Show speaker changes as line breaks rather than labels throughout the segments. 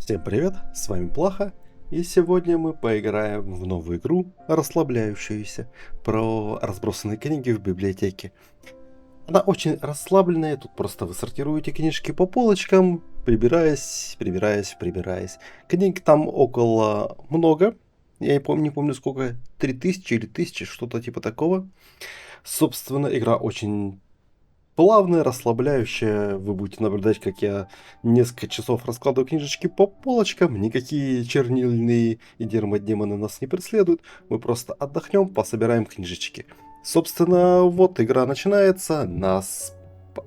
Всем привет, с вами Плаха, и сегодня мы поиграем в новую игру, расслабляющуюся, про разбросанные книги в библиотеке. Она очень расслабленная, тут просто вы сортируете книжки по полочкам, прибираясь. Книг там около много, я не помню сколько, 3000 или 1000, что-то типа такого. Собственно, игра очень плавная, расслабляющая. Вы будете наблюдать, как я несколько часов раскладываю книжечки по полочкам. Никакие чернильные и дермодемоны нас не преследуют. Мы просто отдохнем, пособираем книжечки. Собственно, вот игра начинается.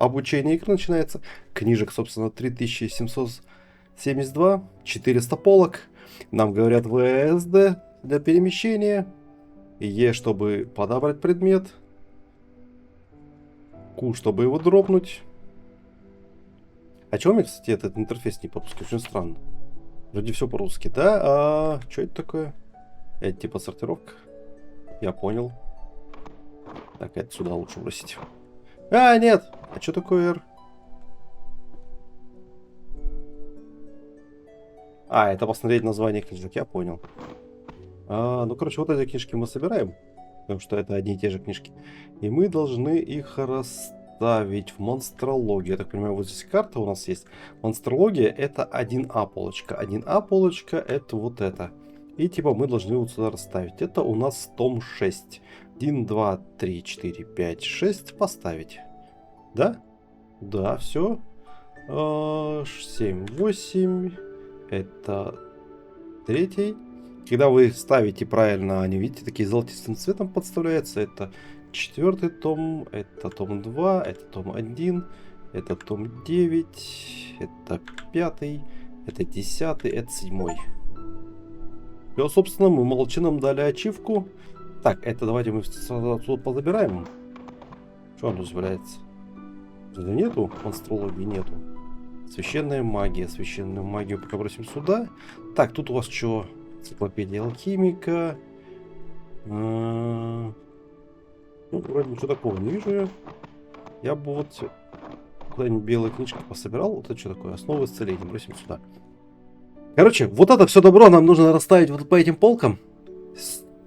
Обучение игры начинается. Книжек, собственно, 3772. 400 полок. Нам говорят ВСД для перемещения. Е, чтобы подобрать предмет. Q, чтобы его дропнуть. А чего у меня, кстати, этот интерфейс не по-русски? Очень странно. Вроде все по-русски, да? А что это такое? Это типа сортировка? Я понял. Так, это сюда лучше бросить. А, нет! А что такое R? А, это посмотреть название книжек, я понял. Ну, короче, вот эти книжки мы собираем. Потому что это одни и те же книжки. И мы должны их расставить в монстрологии. Я так понимаю, вот здесь карта у нас есть. Монстрология это 1А полочка. 1А полочка это вот это. И типа мы должны вот сюда расставить. Это у нас том 6. 1, 2, 3, 4, 5, 6 поставить. Да? Да, все. 7, 8. Это третий. Когда вы ставите правильно, они, видите, такие золотистым цветом подставляются. Это 4-й том, это том 2, это том 1, это том 9, это 5-й, это 10-й, это 7-й. Все, собственно, мы молчаном дали ачивку. Так, это давайте мы сразу отсюда позабираем. Что оно позволяется? Нету, монстрологии нету. Священная магия. Священную магию пока бросим сюда. Так, тут у вас что? Энциклопедия алхимика. Ну, вроде ничего такого не вижу я. Я бы вот куда-нибудь белые книжки пособирал. Вот это что такое? Основы исцеления. Бросим сюда. Короче, вот это все добро нам нужно расставить вот по этим полкам.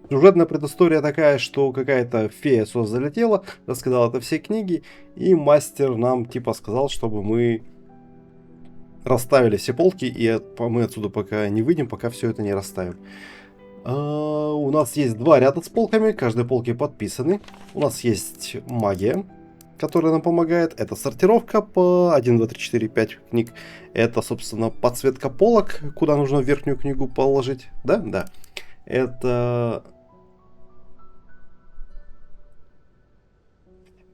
Сюжетная предыстория такая, что какая-то фея сюда залетела, рассказала это все книги, и мастер нам типа сказал, чтобы мы расставили все полки, и мы отсюда пока не выйдем, пока все это не расставим. У нас есть два ряда с полками, каждой полки подписаны. У нас есть магия, которая нам помогает. Это сортировка по 1, 2, 3, 4, 5 книг. Это, собственно, подсветка полок, куда нужно верхнюю книгу положить. Да? Да. Это...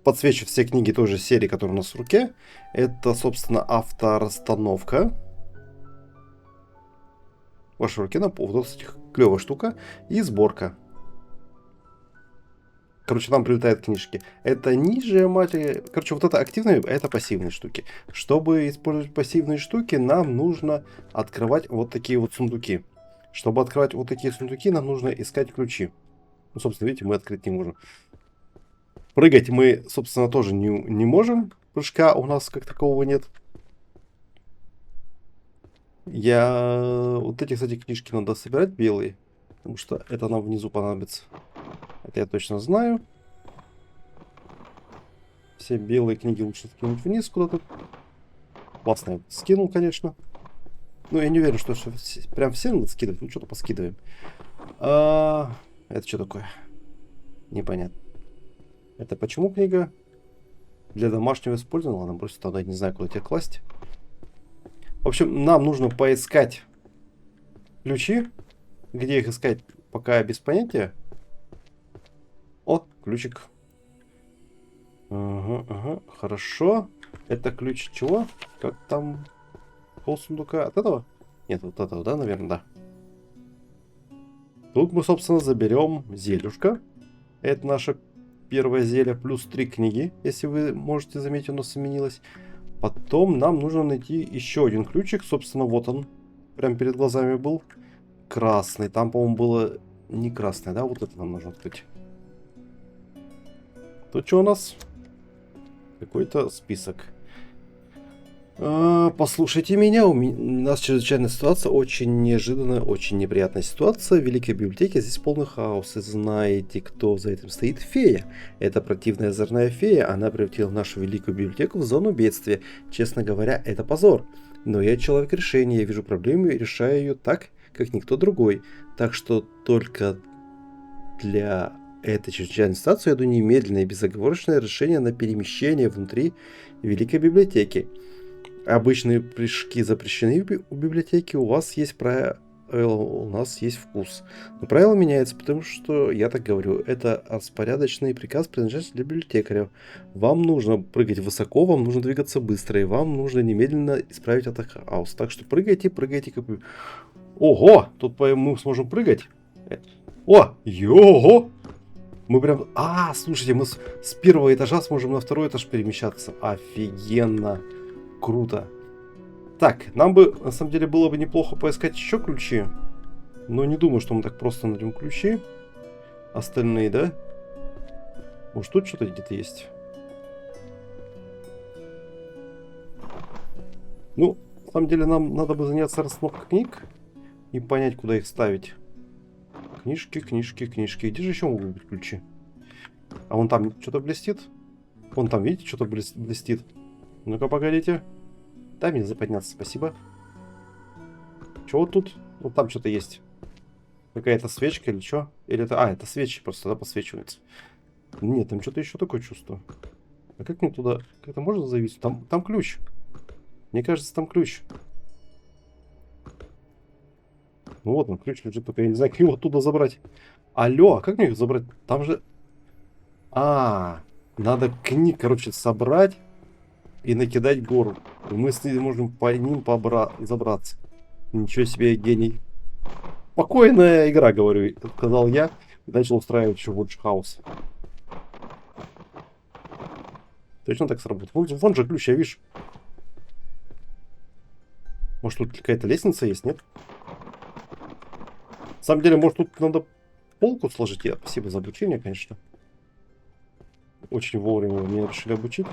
Подсвечу все книги той же серии, которая у нас в руке. Это, собственно, авторасстановка. В вашей руке на пол. Вот, кстати, клевая штука. И сборка. Короче, нам прилетают книжки. Это ниже матери. Короче, вот это активные, а это пассивные штуки. Чтобы использовать пассивные штуки, нам нужно открывать вот такие вот сундуки. Чтобы открывать вот такие сундуки, нам нужно искать ключи. Ну, собственно, видите, мы открыть не можем. Прыгать мы, собственно, тоже не можем. Прыжка у нас как такового нет. Вот эти, кстати, книжки надо собирать белые. Потому что это нам внизу понадобится. Это я точно знаю. Все белые книги лучше скинуть вниз куда-то. Классно я скинул, конечно. Но я не уверен, что прям все надо скидывать. Ну, что-то поскидываем. Это что такое? Непонятно. Это почему книга? Для домашнего использования? Ладно, бросить туда, не знаю, куда тебе класть. В общем, нам нужно поискать ключи. Где их искать, пока без понятия. О, ключик. Ага, хорошо. Это ключ чего? Как там? Пол сундука от этого? Нет, вот этого, да, наверное, да. Тут мы, собственно, заберем зельюшка. Это наше первое зелье. Плюс 3 книги, если вы можете заметить, оно сменилось. Потом нам нужно найти еще один ключик. Собственно, вот он. Прям перед глазами был. Красный. Там, по-моему, было не красное, да? Вот это нам нужно открыть. Тут что у нас? Какой-то список. Послушайте меня, у нас чрезвычайная ситуация, очень неожиданная, очень неприятная ситуация. В Великой библиотеке здесь полный хаос. И знаете, кто за этим стоит? Фея. Это противная озорная фея. Она превратила нашу Великую библиотеку в зону бедствия. Честно говоря, это позор. Но я человек решения, я вижу проблему и решаю ее так, как никто другой. Так что только для этой чрезвычайной ситуации я иду немедленное и безоговорочное решение на перемещение внутри Великой библиотеки. Обычные прыжки запрещены у библиотеки, у вас есть правила, у нас есть вкус. Но правила меняются, потому что, я так говорю, это распорядочный приказ, принадлежащий для библиотекаря. Вам нужно прыгать высоко, вам нужно двигаться быстро, и вам нужно немедленно исправить этот хаос. Так что прыгайте, прыгайте. Ого! Тут мы сможем прыгать. О! Його! Мы прям... слушайте, мы с первого этажа сможем на второй этаж перемещаться. Офигенно! Круто. Так, нам бы, на самом деле, было бы неплохо поискать еще ключи. Но не думаю, что мы так просто найдем ключи. Остальные, да? Может, тут что-то где-то есть? Ну, на самом деле, нам надо бы заняться расстановкой книг. И понять, куда их ставить. Книжки, книжки, книжки. Где же еще могут быть ключи? А вон там что-то блестит? Вон там, видите, что-то блестит. Ну-ка, погодите. Дай мне заподняться, спасибо. Чего тут? Вот там что-то есть. Какая-то свечка или что? Или это... это свечи просто, да, подсвечивается. Нет, там что-то еще такое чувство. А как мне туда... Как это можно зависеть? Там ключ. Мне кажется, там ключ. Ну вот он, ключ лежит, только я не знаю, как его оттуда забрать. Алло, а как мне их забрать? Там же... надо книг, короче, собрать. И накидать гору. И мы с ней можем по ним забраться. Ничего себе, гений. Спокойная игра, говорю, сказал я. И начал устраивать еще больше хаоса. Точно так сработало. Вон же ключ, я вижу. Может, тут какая-то лестница есть, нет? На самом деле, может, тут надо полку сложить. Спасибо за обучение, конечно. Очень вовремя меня решили обучить.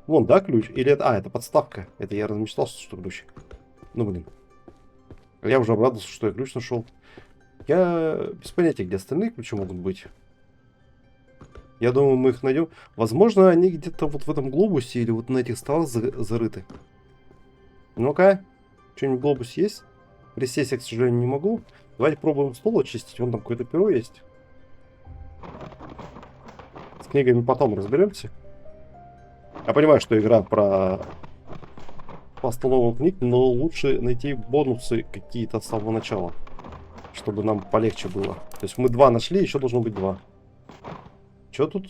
Вон, да, ключ? Или это... это подставка. Это я размечтался, что ключ. Ну, блин. Я уже обрадовался, что я ключ нашел. Я без понятия, где остальные ключи могут быть. Я думаю, мы их найдем. Возможно, они где-то вот в этом глобусе или вот на этих столах зарыты. Ну-ка. Что-нибудь в глобусе есть? Присесть я, к сожалению, не могу. Давайте пробуем стол очистить. Вон там какое-то перо есть. С книгами потом разберемся. Я понимаю, что игра про постановку книг, но лучше найти бонусы какие-то с самого начала, чтобы нам полегче было. То есть мы 2 нашли, еще должно быть 2. Что тут?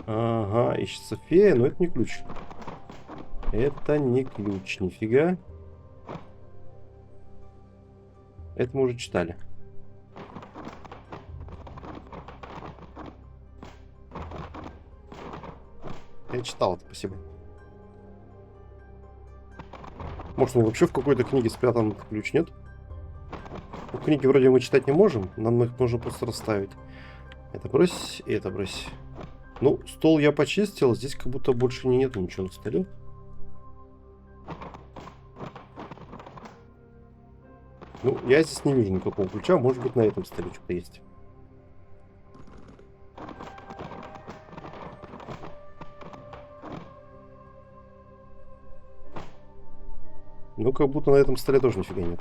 Ага, ищется фея, но это не ключ. Это не ключ, нифига. Это мы уже читали. Я читал это, спасибо. Может, он вообще в какой-то книге спрятан, этот ключ, нет? Ну, книги вроде мы читать не можем, нам их нужно просто расставить. Это брось, и это брось. Ну, стол я почистил, здесь как будто больше нет ничего на столе. Ну, я здесь не вижу никакого ключа, может быть, на этом столе что-то есть. Ну, как будто на этом столе тоже нифига нет.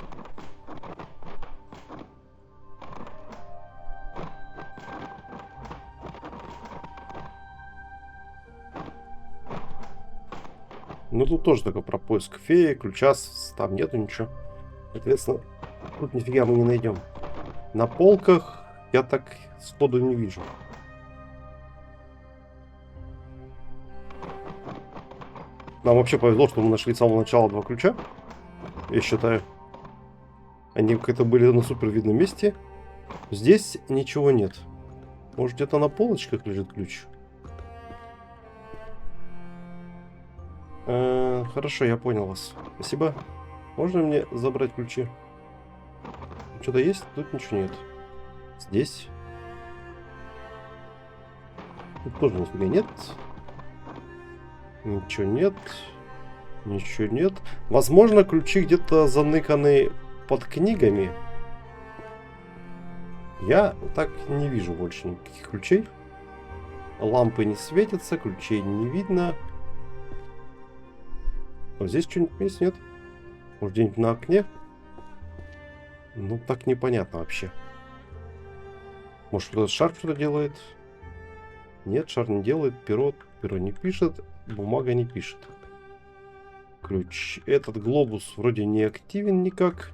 Ну, тут тоже такой про поиск феи, ключа, там нету ничего. Соответственно, тут нифига мы не найдем. На полках я так сходу не вижу. Нам вообще повезло, что мы нашли с самого начала 2 ключа. Я считаю. Они как-то были на супер видном месте. Здесь ничего нет. Может, где-то на полочках лежит ключ? Хорошо, я понял вас. Спасибо. Можно мне забрать ключи? Что-то есть? Тут ничего нет. Здесь? Тут тоже нифига нет. Ничего нет. Ничего нет. Возможно, ключи где-то заныканы под книгами. Я так не вижу больше никаких ключей. Лампы не светятся, ключей не видно. Вот здесь что-нибудь есть, нет? Может, где-нибудь на окне? Ну, так непонятно вообще. Может, этот шар что-то делает? Нет, шар не делает. Перо не пишет. Бумага не пишет. Ключ. Этот глобус вроде не активен никак.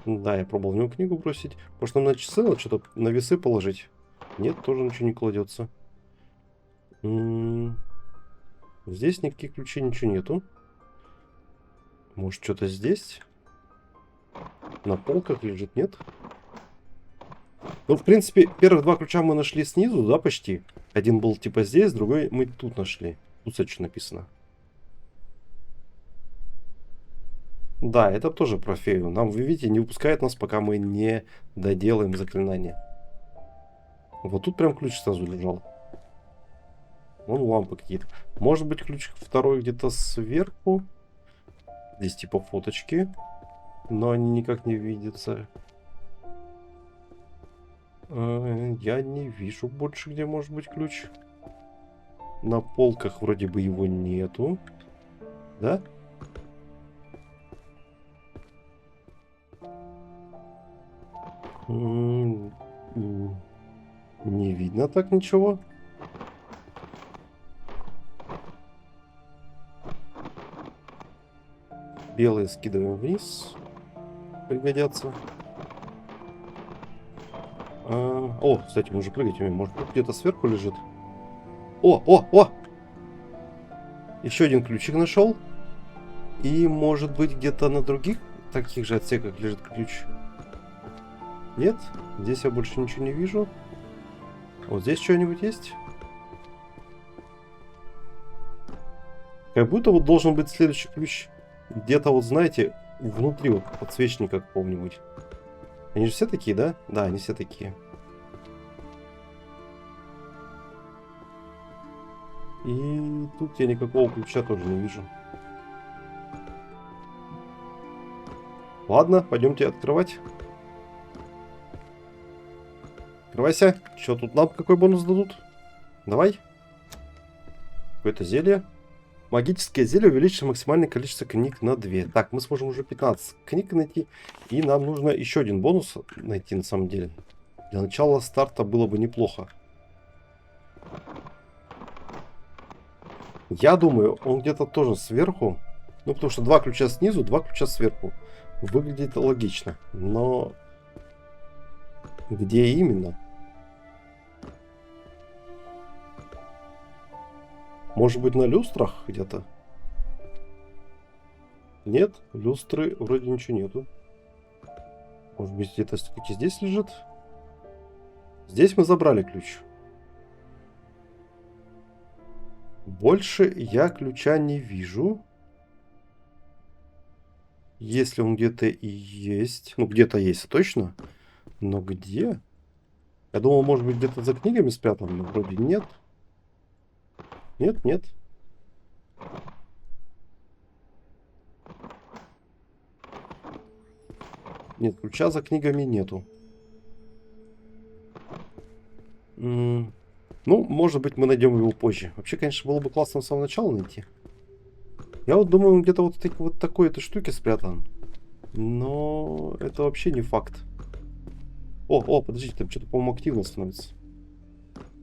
Да, я пробовал в него книгу бросить. Может, нам на часы надо что-то на весы положить? Нет, тоже ничего не кладется. Здесь никаких ключей, ничего нету. Может, что-то здесь? На полках лежит, нет? Ну, в принципе, первых два ключа мы нашли снизу, да, почти. Один был типа здесь, другой мы тут нашли. Тут, кстати, что написано. Да, это тоже про фею. Нам, вы видите, не выпускает нас, пока мы не доделаем заклинание. Вот тут прям ключ сразу лежал. Вон лампы какие-то. Может быть, ключ второй где-то сверху. Здесь типа фоточки. Но они никак не видятся. Я не вижу больше, где может быть ключ. На полках вроде бы его нету. Да? Не видно так ничего. Белые скидываем вниз. Пригодятся. О, кстати, мы уже прыгать умеем. Может, тут где-то сверху лежит? О! Еще один ключик нашел. И, может быть, где-то на других таких же отсеках лежит ключ. Нет? Здесь я больше ничего не вижу. Вот здесь что-нибудь есть? Как будто вот должен быть следующий ключ. Где-то вот, знаете, внутри вот подсвечника какого-нибудь. Они же все такие, да? Да, они все такие. И тут я никакого ключа тоже не вижу. Ладно, пойдемте открывать. Открывайся. Что тут нам какой бонус дадут? Давай. Какое-то зелье. Магическое зелье увеличит максимальное количество книг на 2. Так, мы сможем уже 15 книг найти. И нам нужно еще один бонус найти на самом деле. Для начала старта было бы неплохо. Я думаю, он где-то тоже сверху. Ну, потому что 2 ключа снизу, 2 ключа сверху. Выглядит логично. Но где именно? Может быть, на люстрах где-то? Нет, люстры вроде ничего нету. Может быть, где-то все-таки здесь лежит? Здесь мы забрали ключ. Больше я ключа не вижу. Если он где-то и есть. Ну, где-то есть, точно. Но где? Я думал, может быть, где-то за книгами спрятан, но вроде нет. Нет. Нет, ключа за книгами нету. Ну, может быть, мы найдем его позже. Вообще, конечно, было бы классно с самого начала найти. Я вот думаю, он где-то вот такой-то штуки спрятан. Но это вообще не факт. О, подождите, там что-то, по-моему, активно становится.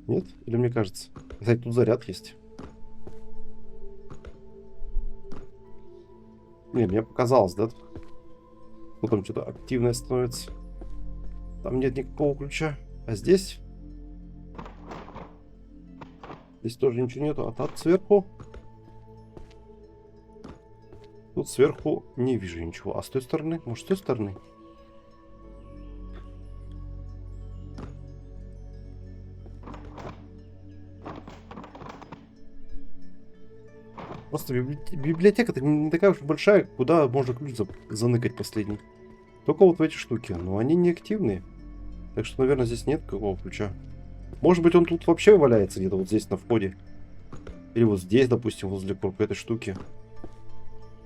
Нет? Или мне кажется? Кстати, тут заряд есть. Не, мне показалось, да? Потом что-то активное становится. Там нет никакого ключа. А здесь? Здесь тоже ничего нету. А тут сверху? Тут сверху не вижу ничего. А с той стороны? Может, с той стороны? Просто библиотека-то не такая уж большая, куда можно ключ заныкать последний. Только вот в эти штуки. Но они не активные. Так что, наверное, здесь нет какого ключа. Может быть, он тут вообще валяется где-то вот здесь на входе. Или вот здесь, допустим, возле этой штуки.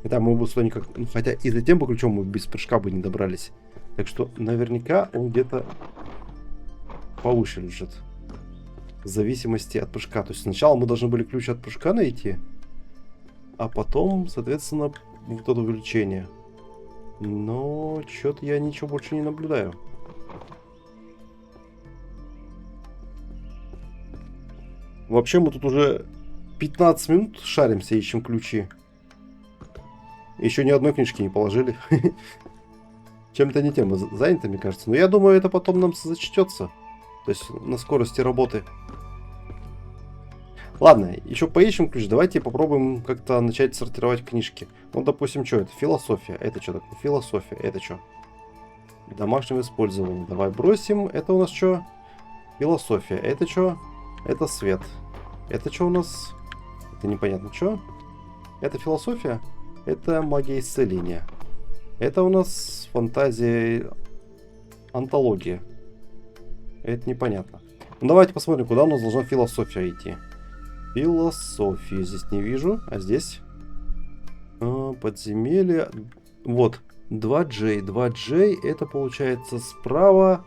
Хотя мы бы сюда никак... Ну, хотя и за тем бы ключом мы без прыжка бы не добрались. Так что наверняка он где-то повыше лежит. В зависимости от прыжка. То есть сначала мы должны были ключ от прыжка найти. А потом, соответственно, вот это увеличение. Но что-то я ничего больше не наблюдаю. Вообще мы тут уже 15 минут шаримся, ищем ключи. Еще ни одной книжки не положили. Чем-то не тем мы заняты, мне кажется. Но я думаю, это потом нам зачтется. То есть на скорости работы. Ладно, еще поищем ключ. Давайте попробуем как-то начать сортировать книжки. Ну, допустим, что это? Философия. Это что такое? Философия. Это что? Домашнего использования. Давай бросим. Это у нас что? Философия. Это что? Это свет. Это что у нас? Это непонятно что. Это философия. Это магия исцеления. Это у нас фантазия, антология. Это непонятно. Ну, давайте посмотрим, куда у нас должна философия идти. Философию здесь не вижу. А здесь? Подземелье. Вот. 2J. 2J это получается справа.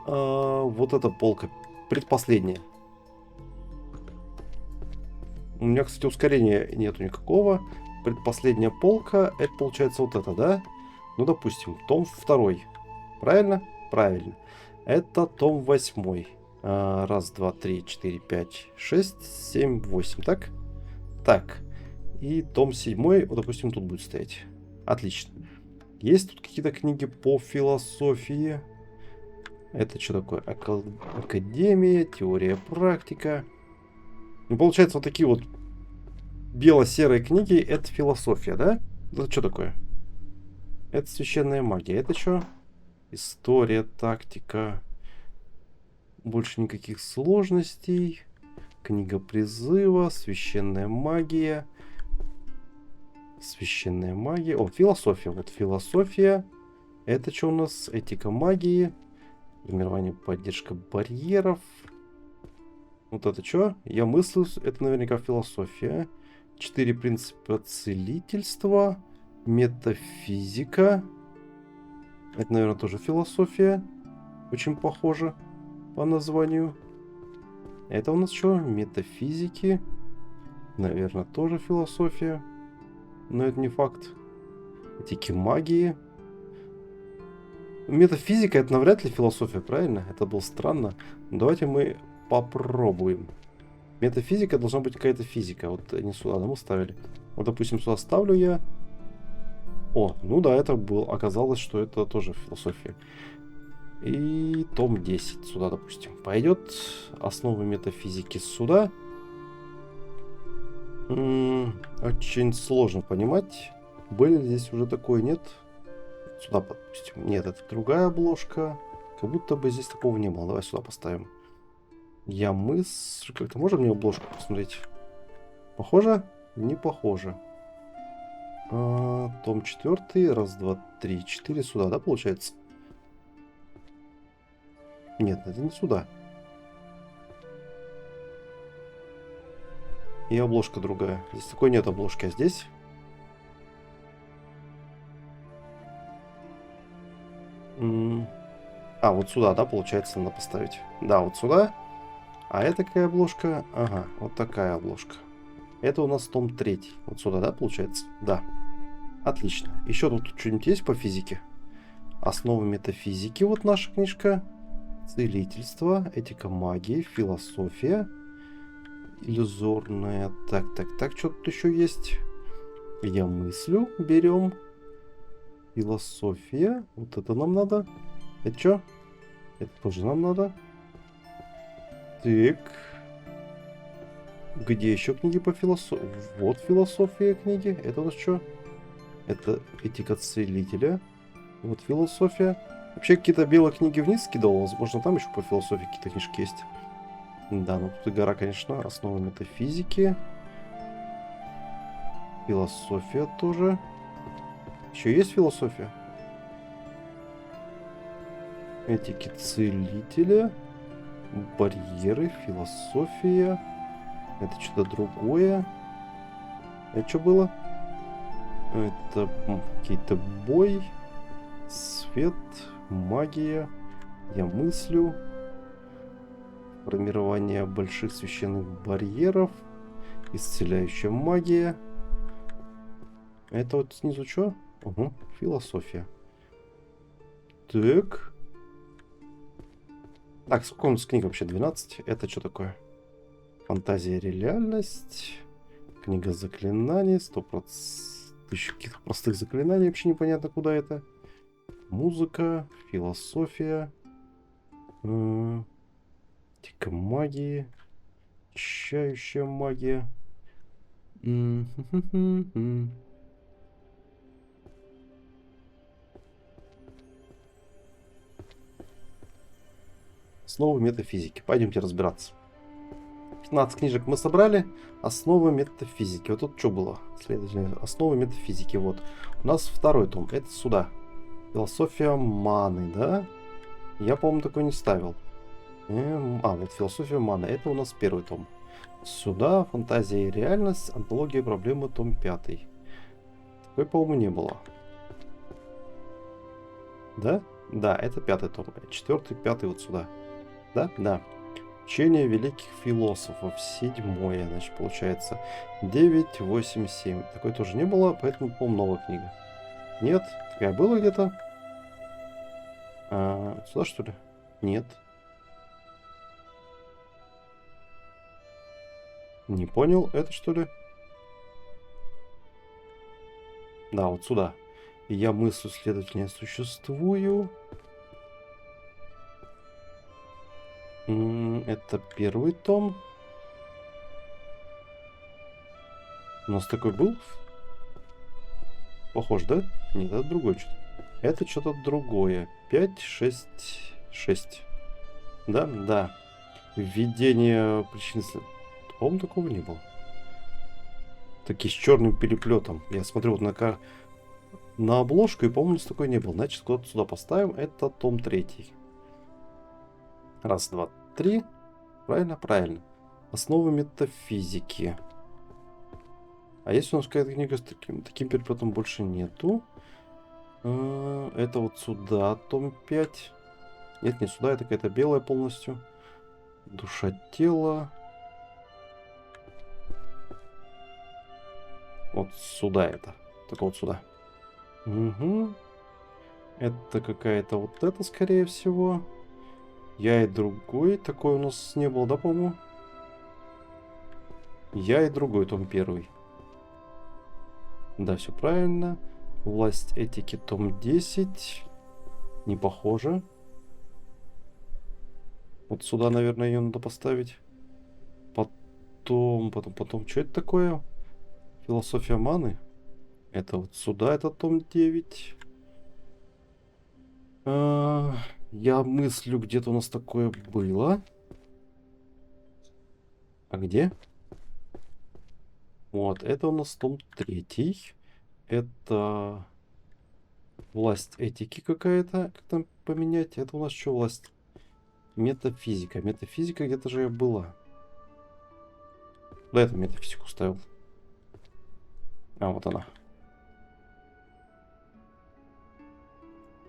Вот эта полка. Предпоследняя. У меня, кстати, ускорения нету никакого. Предпоследняя полка. Это получается вот это, да? Ну, допустим, том 2. Правильно? Правильно. Это том 8. Раз, два, три, четыре, пять, шесть, семь, 8. Так? Так. И том 7, вот, допустим, тут будет стоять. Отлично. Есть тут какие-то книги по философии. Это что такое? Академия, теория, практика. Ну, получается, вот такие вот бело-серые книги. Это философия, да? Это что такое? Это священная магия. Это что? История, тактика. Больше никаких сложностей. Книга призыва, священная магия. Священная магия. О, философия. Вот философия. Это что у нас? Этика магии. Формирование, поддержка барьеров. Вот это что? Я мыслю, это наверняка философия. 4 принципа целительства. Метафизика. Это, наверное, тоже философия. Очень похоже по названию. Это у нас что? Метафизики. Наверное, тоже философия. Но это не факт. Этики магии. Метафизика это навряд ли философия, правильно? Это было странно. Давайте мы попробуем. Метафизика должна быть какая-то физика. Вот не сюда, да, мы ставили. Вот, допустим, сюда ставлю я. О, ну да, это был. Оказалось, что это тоже философия. И том 10 сюда, допустим. Пойдет. Основы метафизики сюда. Очень сложно понимать. Были здесь уже такое, нет? Сюда, допустим. Нет, это другая обложка. Как будто бы здесь такого не было. Давай сюда поставим. Я мысль. Как-то можно мне обложку посмотреть? Похоже? Не похоже. Том 4. Раз, два, три, 4. Сюда, да, получается? Нет, это не сюда. И обложка другая. Здесь такой нет обложки, а здесь? Вот сюда, да, получается, надо поставить. Да, вот сюда. А это какая обложка? Ага, вот такая обложка. Это у нас том 3. Вот сюда, да, получается? Да. Отлично. Еще тут что-нибудь есть по физике? Основы метафизики, вот наша книжка. Целительство, этика магии, философия. Иллюзорная. Так, что тут еще есть? Я мыслю. Берем. Философия. Вот это нам надо. Это что? Это тоже нам надо. Так. Где еще книги по философии? Вот философия книги. Это у нас что? Это этика целителя. Вот философия. Вообще какие-то белые книги вниз скидывал. Возможно, там еще по философии какие-то книжки есть. Да, ну тут и гора, конечно. Основы метафизики. Философия тоже. Еще есть философия? Этики целителя. Барьеры, философия. Это что-то другое. Это что было? Это какие-то бой, свет, магия. Я мыслю. Формирование больших священных барьеров. Исцеляющая магия. Это вот снизу что? Угу, философия. Так. Так, сколько у нас книг вообще? 12? Это что такое? Фантазия, реальность. Книга заклинаний. 100%. Тысяча каких-то простых заклинаний. Вообще непонятно, куда это. Музыка. Философия. Тика магии. Очищающая магия. Основы метафизики. Пойдемте разбираться. 15 книжек мы собрали. Основы метафизики. Вот тут что было? Следовательно, основы метафизики. Вот. У нас второй том. Это сюда. Философия маны, да? Я, по-моему, такой не ставил. Вот философия маны. Это у нас первый том. Сюда фантазия и реальность. Антология проблемы, том 5. Такой, по-моему, не было. Да? Да, это 5 том. 4, 5 вот сюда. Да? Да. Учение великих философов. 7, значит, получается. 9, 8, 7. Такой тоже не было, поэтому, по-моему, новая книга. Нет? Такая была где-то? Сюда, что ли? Нет. Не понял, это что ли? Да, вот сюда. Я мыслю, следовательно, существую. Это первый том. У нас такой был? Похож, да? Нет, это другой что-то. Это что-то другое. 5, 6, 6. Да? Да. Введение причин... По-моему, такого не было. Такие с черным переплетом. Я смотрю вот на обложку, и, по-моему, такой не был. Значит, куда-то сюда поставим. Это том 3. Раз, два, три. Правильно? Правильно. Основы метафизики. А если у нас какая-то книга с таким переплетом больше нету? Это вот сюда, том 5. Нет, не сюда, это какая-то белая полностью. Душа тела. Вот сюда это. Только вот сюда. Угу. Это какая-то вот это, скорее всего. Я и другой. Такой у нас не было, да, по-моему? Я и другой, том 1. Да, все правильно. Власть этики, том 10. Не похоже. Вот сюда, наверное, ее надо поставить. Потом. Что это такое? Философия маны. Это вот сюда, это том 9. Я мыслю, где-то у нас такое было. А где? Вот, это у нас том 3. Это власть этики какая-то. Как там поменять? Это у нас что власть? Метафизика. Метафизика где-то же была. Да, это метафизику ставил. Вот она.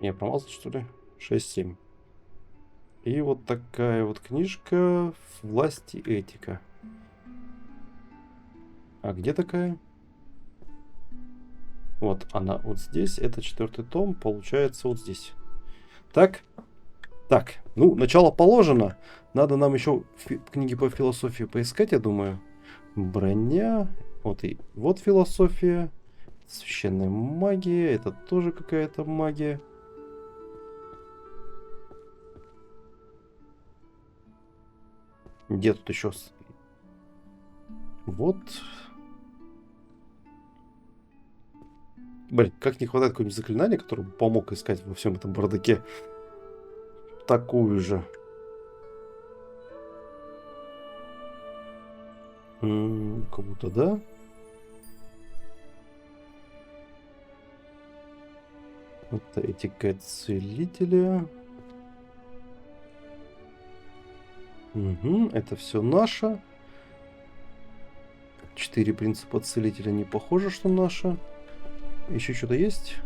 Я промазал, что ли? 6-7. И вот такая вот книжка «Власть и этика». А где такая? Вот она вот здесь. Это 4 том. Получается вот здесь. Так. Так. Ну, начало положено. Надо нам еще книги по философии поискать, я думаю. Броня. Вот и вот философия. Священная магия. Это тоже какая-то магия. Где тут еще? Вот. Блин, как не хватает какого-нибудь заклинания, которое бы помог искать во всем этом бардаке такую же. Как будто, да? Это этика целителя. Угу, это все наше. 4 принципа целителя не похоже, что наше. Еще что-то есть?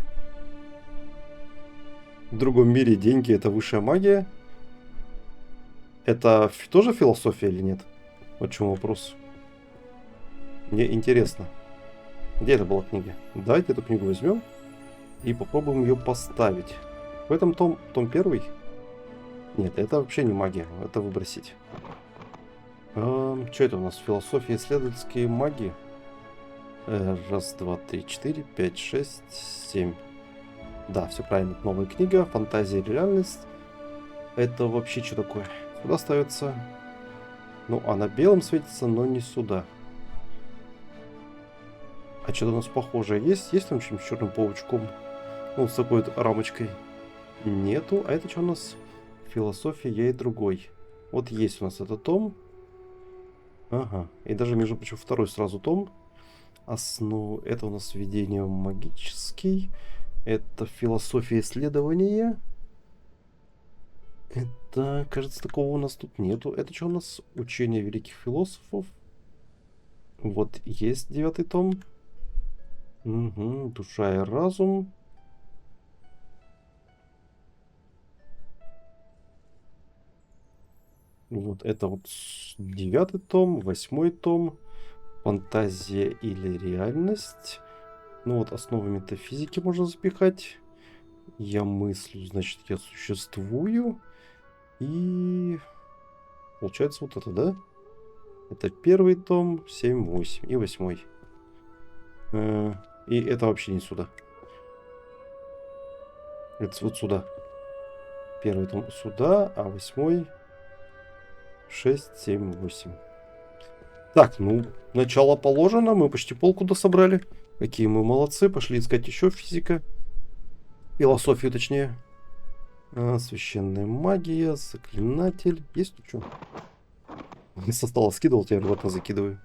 В другом мире деньги — это высшая магия. Это тоже философия или нет? Вот в чем вопрос. Мне интересно. Где это была книга? Давайте эту книгу возьмем и попробуем ее поставить. В этом том первый? Нет, это вообще не магия. Это выбросить. Что это у нас? Философия, исследовательские магии. Раз, два, три, четыре, пять, шесть, семь. Да, все правильно. Новая книга. Фантазия и реальность. Это вообще что такое? Сюда ставится. Ну, она белым светится, но не сюда. А что-то у нас похожее есть? Есть там что-нибудь с черным паучком? Ну, с такой вот рамочкой. Нету. А это что у нас? Философия, я и другой. Вот есть у нас этот том. Ага. И даже, между прочим, второй сразу том. Основу. Это у нас введение магический. Это философия исследования. Это, кажется, такого у нас тут нету. Это что у нас? Учение великих философов. Вот есть 9-й том. Угу. Душа и разум. Вот это вот 9-й том, 8-й том. Фантазия или реальность. Ну вот основы метафизики можно запихать. Я мыслю, значит, я существую. И получается вот это, да? Это 1-й том, 7, 8 и 8-й. И это вообще не сюда. Это вот сюда. 1-й том сюда, а 8-й 6, 7, 8. Так, ну, начало положено. Мы почти полку дособрали. Какие мы молодцы. Пошли искать еще физика. Философию, точнее. Священная магия, заклинатель. Есть тут что? Со стола скидывал, теперь обратно закидываю.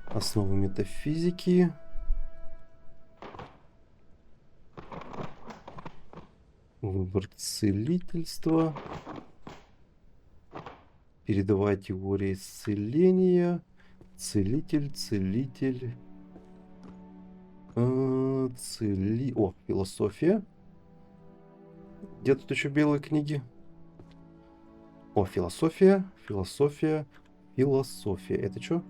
Основы метафизики. Выбор целительства. Передовая теория исцеления. Целитель, целитель. О, философия. Где тут еще белые книги? О, философия, философия, философия. Это что?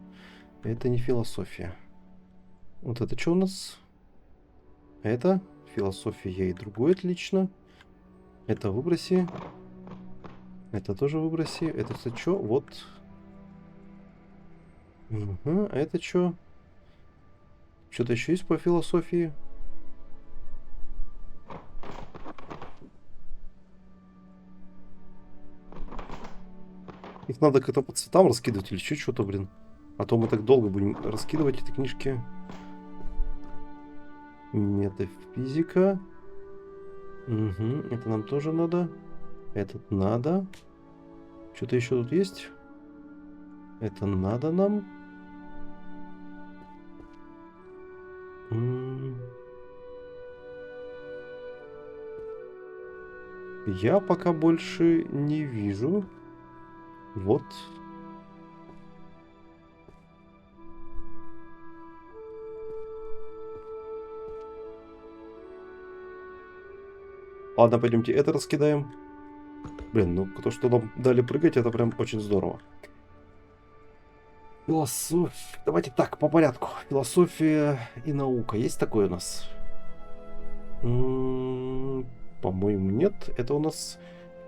Это не философия. Вот это что у нас? Это философия и другое отлично. Это выброси. Это тоже выброси. Это, кстати, что? Вот. Угу. А это что? Что-то еще есть по философии? Их надо как-то по цветам раскидывать или что-то, блин. А то мы так долго будем раскидывать эти книжки. Метафизика. Угу. Это нам тоже надо. Этот надо. Что-то еще тут есть? Это надо нам. Я пока больше не вижу. Вот. Ладно, пойдемте это раскидаем. Блин, ну то, что нам дали прыгать, это прям очень здорово. Философия. Давайте так, по порядку. Философия и наука. Есть такое у нас? По-моему, нет. Это у нас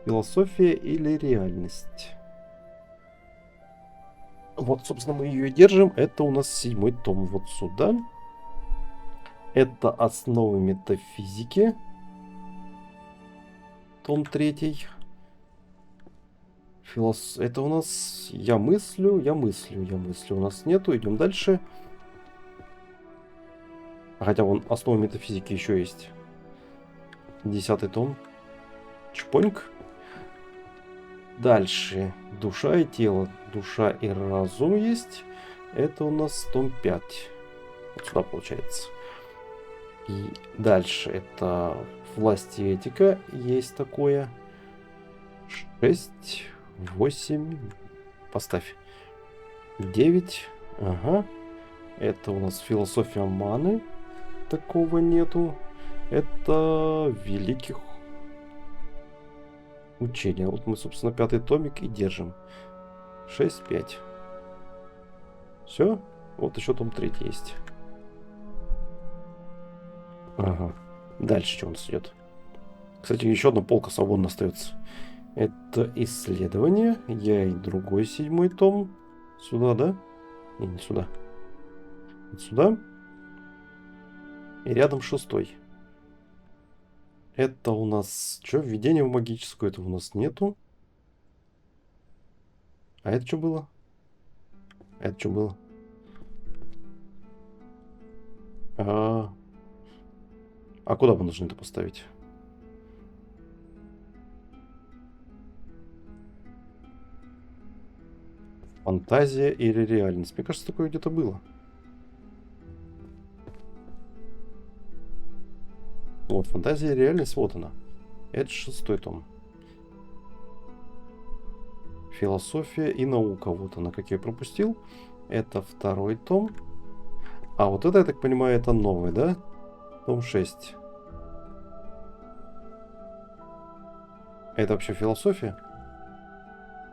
философия или реальность. Вот, собственно, мы ее держим. Это у нас 7-й том. Вот сюда. Это основы метафизики. Том 3. Это у нас я мыслю. У нас нету. Идем дальше. Хотя вон основы метафизики еще есть. 10-й том. Чпоньк. Дальше. Душа и тело. Душа и разум есть. Это у нас том 5. Вот сюда получается. И дальше это власть и этика. Есть такое. 6, 8. Поставь. 9. Ага. Это у нас философия маны. Такого нету. Это великих учения. Вот мы, собственно, 5-й томик и держим. 6-5. Все. Вот еще том 3 есть. Ага. Дальше что у нас идет? Кстати, еще одна полка свободно остается. Это исследование. Я и другой 7-й том. Сюда, да? Не сюда. Вот сюда. И рядом 6-й. Это у нас... Что? Введение в магическую. Это у нас нету. А это что было? Это что было? А куда мы должны это поставить? Фантазия или реальность? Мне кажется, такое где-то было. Вот, фантазия и реальность, вот она. Это 6-й том. Философия и наука. Вот она, как я пропустил. Это 2-й том. А вот это, я так понимаю, это новый, да? Том 6. Это вообще философия?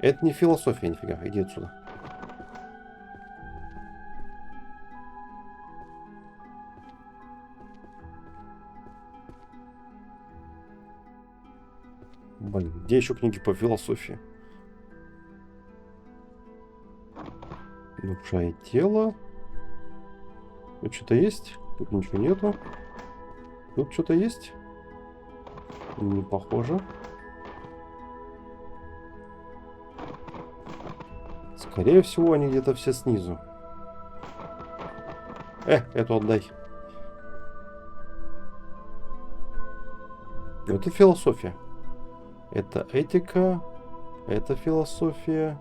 Это не философия, нифига. Иди отсюда. Блин, где еще книги по философии? Душа и тело. Тут что-то есть? Тут ничего нету. Тут что-то есть? Не похоже. Скорее всего, они где-то все снизу. Эту отдай. Это философия. Это этика. Это философия.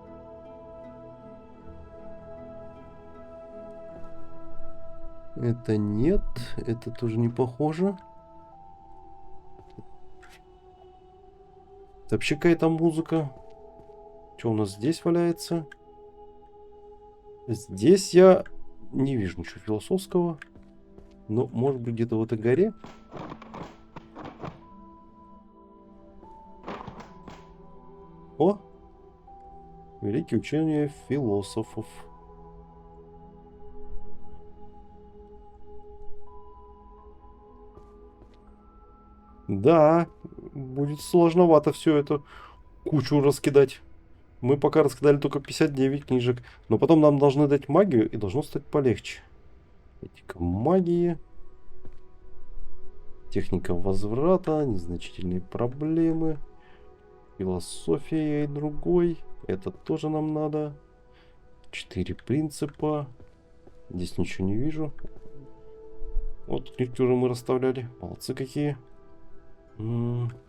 Это нет. Это тоже не похоже. Это вообще какая-то музыка. Что у нас здесь валяется? Здесь я не вижу ничего философского. Но, может быть, где-то в этой горе. О! Великие учения философов. Да, будет сложновато все это кучу раскидать. Мы пока раскидали только 59 книжек. Но потом нам должны дать магию, и должно стать полегче. Этика магии. Техника возврата. Незначительные проблемы. Философия и другой. Это тоже нам надо. 4 принципа. Здесь ничего не вижу. Вот книжки уже мы расставляли. Молодцы какие.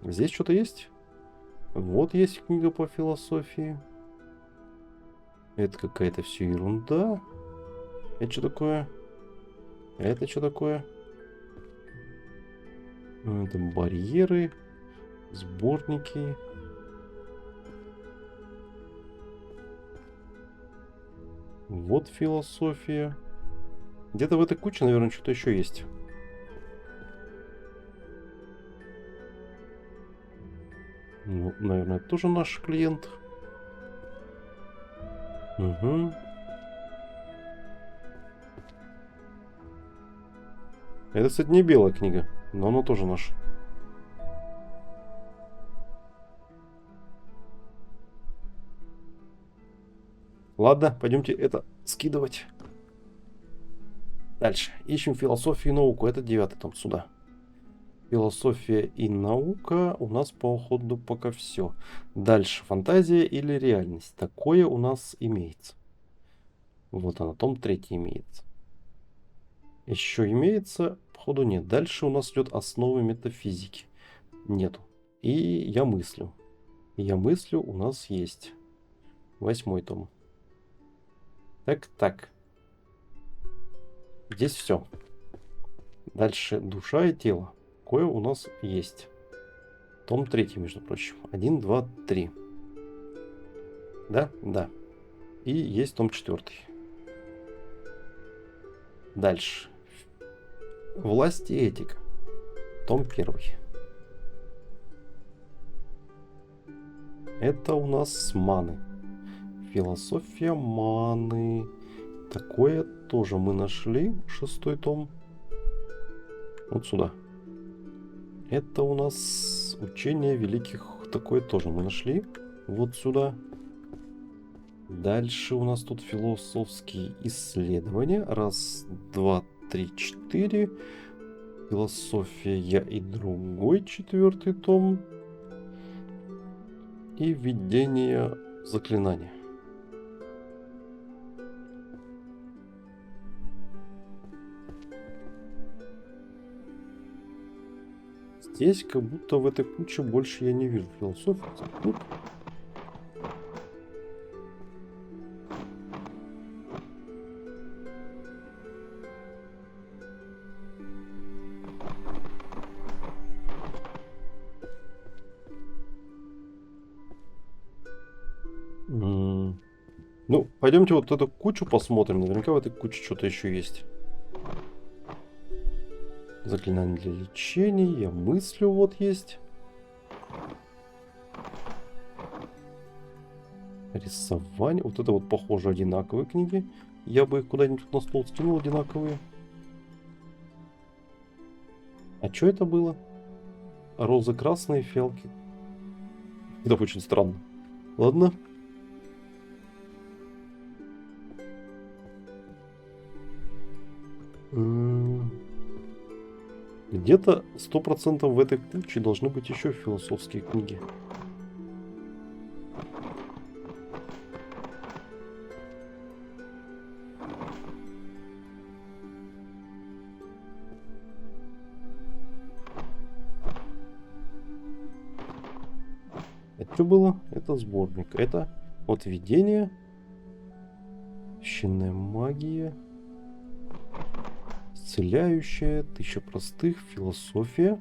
Здесь что-то есть? Вот есть книга по философии. Это какая-то все ерунда. Это что такое? Это что такое? Это барьеры. Сборники. Вот философия. Где-то в этой куче, наверное, что-то еще есть. Ну, наверное, это тоже наш клиент. Угу. Это, кстати, не белая книга, но она тоже наша. Ладно, пойдемте это скидывать. Дальше. Ищем философию и науку. Это 9-й том сюда. Философия и наука. У нас по ходу пока все. Дальше. Фантазия или реальность. Такое у нас имеется. Вот она, том 3 имеется. Еще имеется, походу нет. Дальше у нас идет основы метафизики. Нету. И я мыслю. Я мыслю у нас есть. 8-й том. Так. Здесь все. Дальше душа и тело. Кое у нас есть. Том 3, между прочим. 1, 2, 3. Да? Да. И есть том 4. Дальше. Власть и этика. Том 1. Это у нас маны. Философия маны. Такое тоже мы нашли. 6 том. Вот сюда. Это у нас учение великих. Такое тоже мы нашли. Вот сюда. Дальше у нас тут философские исследования. Раз, два, три, 4. Философия я и другой 4 том. И введение заклинания. Здесь как будто в этой куче больше я не вижу философии. Тут. Ну, пойдемте вот эту кучу посмотрим. Наверняка в этой куче что-то еще есть. Заклинание для лечения. Я мыслю вот есть. Рисование. Вот это вот похоже одинаковые книги. Я бы их куда-нибудь на стол скинул одинаковые. А что это было? Розы красные, фиалки. Это очень странно. Ладно. Где-то 100% в этой куче должны быть еще философские книги. Это что было? Это сборник. Это вот введение. Священная магия. Исцеляющая. 1000 простых. Философия.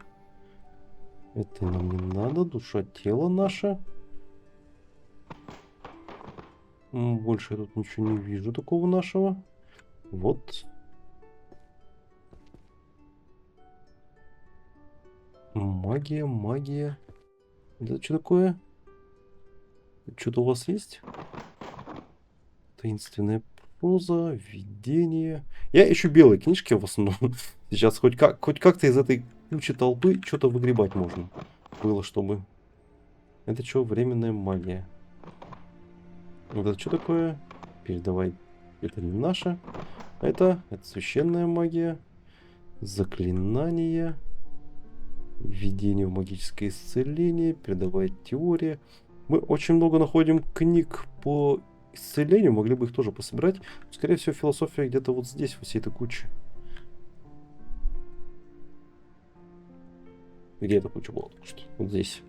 Это нам не надо. Душа тела наша. Больше я тут ничего не вижу такого нашего. Вот. Магия, магия. Это что такое? Что-то у вас есть? Таинственная проза, введение. Я ищу белые книжки в основном. Сейчас хоть как-то из этой кучи толпы что-то выгребать можно. Было, чтобы... Это что? Временная магия. Вот это что такое? Передавай. Это не наше. Это священная магия. Заклинание. Введение в магическое исцеление. Передавай теория. Мы очень много находим книг по исцелению. Могли бы их тоже пособирать. Скорее всего, философия где-то вот здесь, во всей этой куче. Где эта куча была? Что? Вот здесь.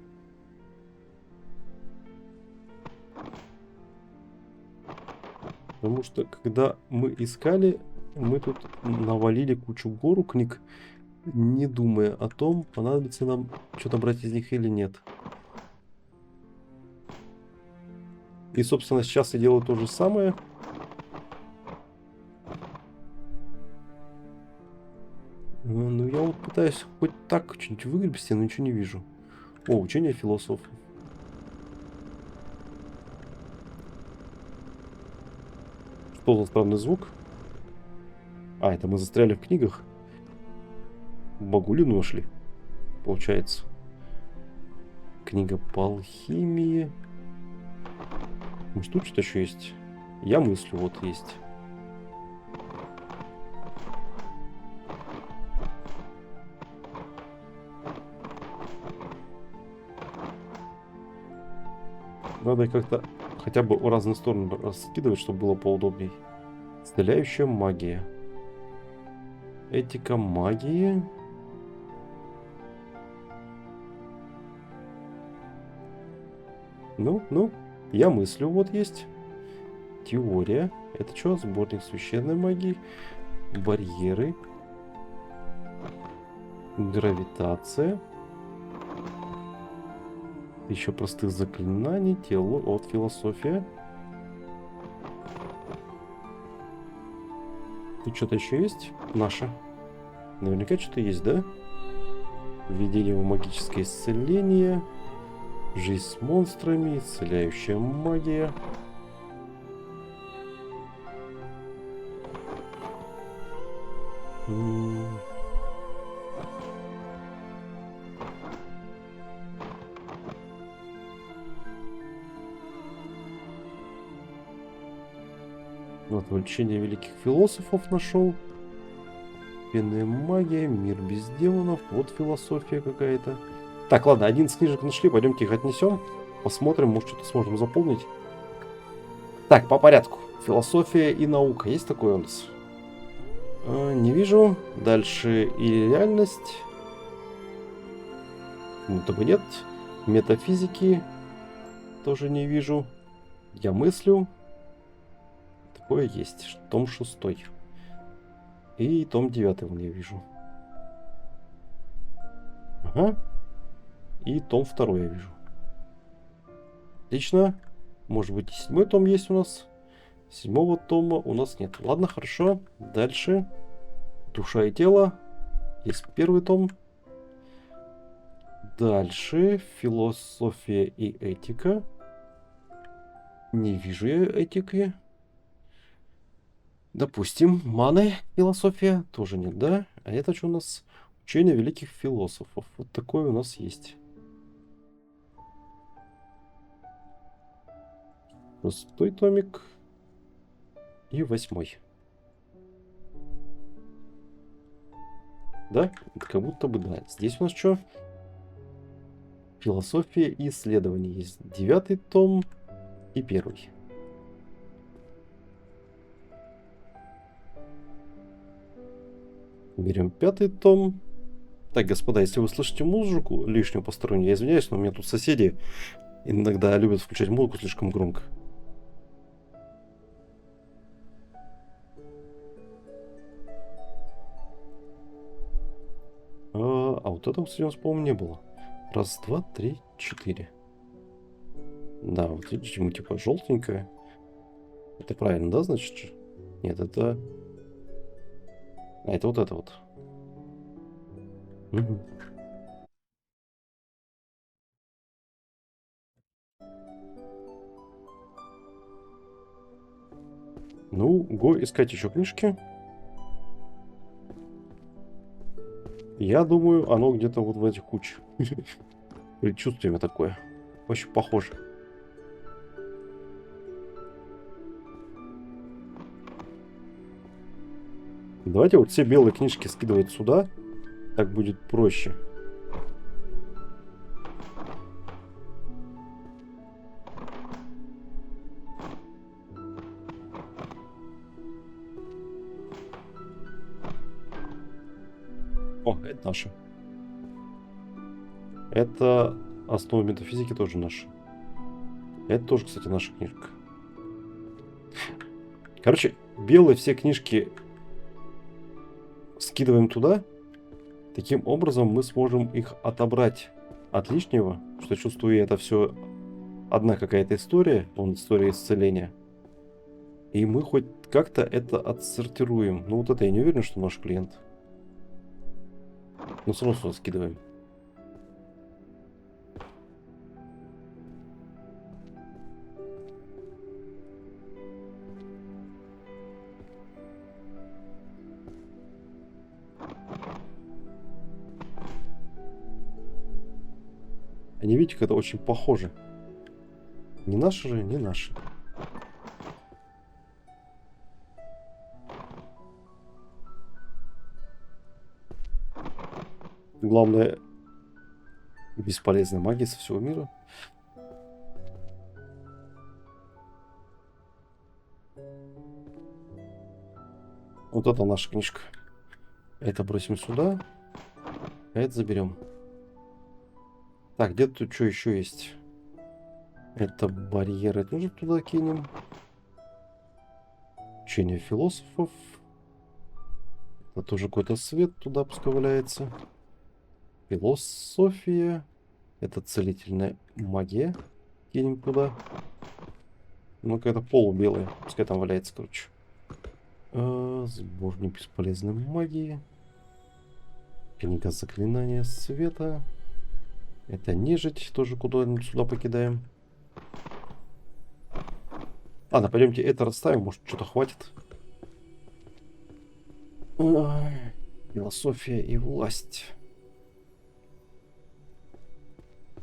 Потому что, когда мы искали, мы тут навалили кучу гору книг, не думая о том, понадобится нам что-то брать из них или нет. И, собственно, сейчас я делаю то же самое. Ну, я вот пытаюсь хоть так что-нибудь выгребсти, но ничего не вижу. О, учение философов. Что за странный звук? А, это мы застряли в книгах. Багулину нашли, получается. Книга по алхимии. Может, тут что-то еще есть? Я мыслю, вот есть. Надо как-то хотя бы в разные стороны раскидывать, чтобы было поудобней. Исцеляющая магия. Этика магии. Ну, я мыслю, вот есть. Теория. Это что? Сборник священной магии. Барьеры. Гравитация. Еще простых заклинаний. Тело от философия. Тут что-то еще есть? Наше. Наверняка что-то есть, да? Введение в магическое исцеление. Жизнь с монстрами. Исцеляющая магия. Вот, учение великих философов нашел. Пенная магия, мир без демонов. Вот философия какая-то. Так, ладно, 11 книжек нашли. Пойдемте их отнесем. Посмотрим, может что-то сможем заполнить. Так, по порядку. Философия и наука. Есть такое у нас? Не вижу. Дальше и реальность. Будто бы нет. Метафизики. Тоже не вижу. Я мыслю. Такое есть. Том 6. И том 9 вон я вижу. Ага. И том 2 я вижу. Отлично. Может быть и 7 том есть у нас. 7 тома у нас нет. Ладно, хорошо. Дальше. Душа и тело. Есть 1 том. Дальше. Философия и этика. Не вижу я этики. Допустим, маны, философия, тоже нет, да? А это что у нас? Учение великих философов. Вот такое у нас есть. 6 томик. И 8. Да? Как будто бы да. Здесь у нас что? Философия и исследования. Есть 9 том и 1. Берем 5 том. Так, господа, если вы слышите музыку лишнюю постороннюю, я извиняюсь, но у меня тут соседи иногда любят включать музыку слишком громко. А вот этого, кстати, у нас, по-моему, не было. Раз, два, три, 4. Да, вот видите, мы типа желтенькое. Это правильно, да, значит? Нет, это... А, это вот это вот. Угу. Ну, го искать еще книжки. Я думаю, оно где-то вот в этих кучах. Предчувствие такое. Очень похоже. Давайте вот все белые книжки скидывать сюда. Так будет проще. О, это наше. Это основа метафизики тоже наша. Это тоже, кстати, наша книжка. Короче, белые все книжки скидываем туда. Таким образом мы сможем их отобрать от лишнего. Что чувствую, это все одна какая-то история. Вон история исцеления. И мы хоть как-то это отсортируем. Ну вот это я не уверен, что наш клиент. Но все равно скидываем. Они, видите, как это очень похоже. Не наши же, не наши. Главное, бесполезная магия со всего мира. Вот это наша книжка. Это бросим сюда. А это заберем. Так, где тут что еще есть? Это барьеры тоже туда кинем. Учение философов. Это тоже какой-то свет туда поставляется. Философия. Это целительная магия. Кинем туда. Ну, какая-то полубелая. Пускай там валяется, короче. Сборник бесполезной магии. Книга заклинания света. Это нежить, тоже куда-нибудь сюда покидаем. Ладно, пойдемте это расставим, может что-то хватит. Ой, философия и власть.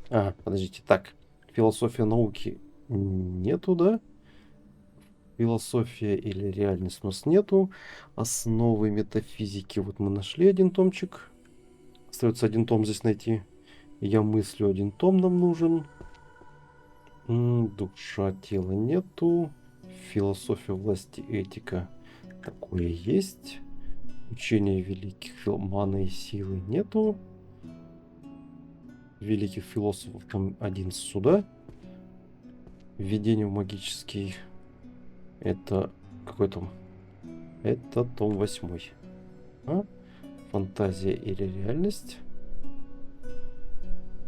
Подождите, так. Философия науки нету, да? Философия или реальность у нас нету. Основы метафизики. Вот мы нашли один томчик. Остается один том здесь найти. Я мыслю, один том нам нужен. Душа, тела нету. Философия, власти, этика. Такое есть. Учение великих маны и силы нету. Великих философов там один сюда. Введение в магический. Это какой том? Это том 8. Фантазия или реальность?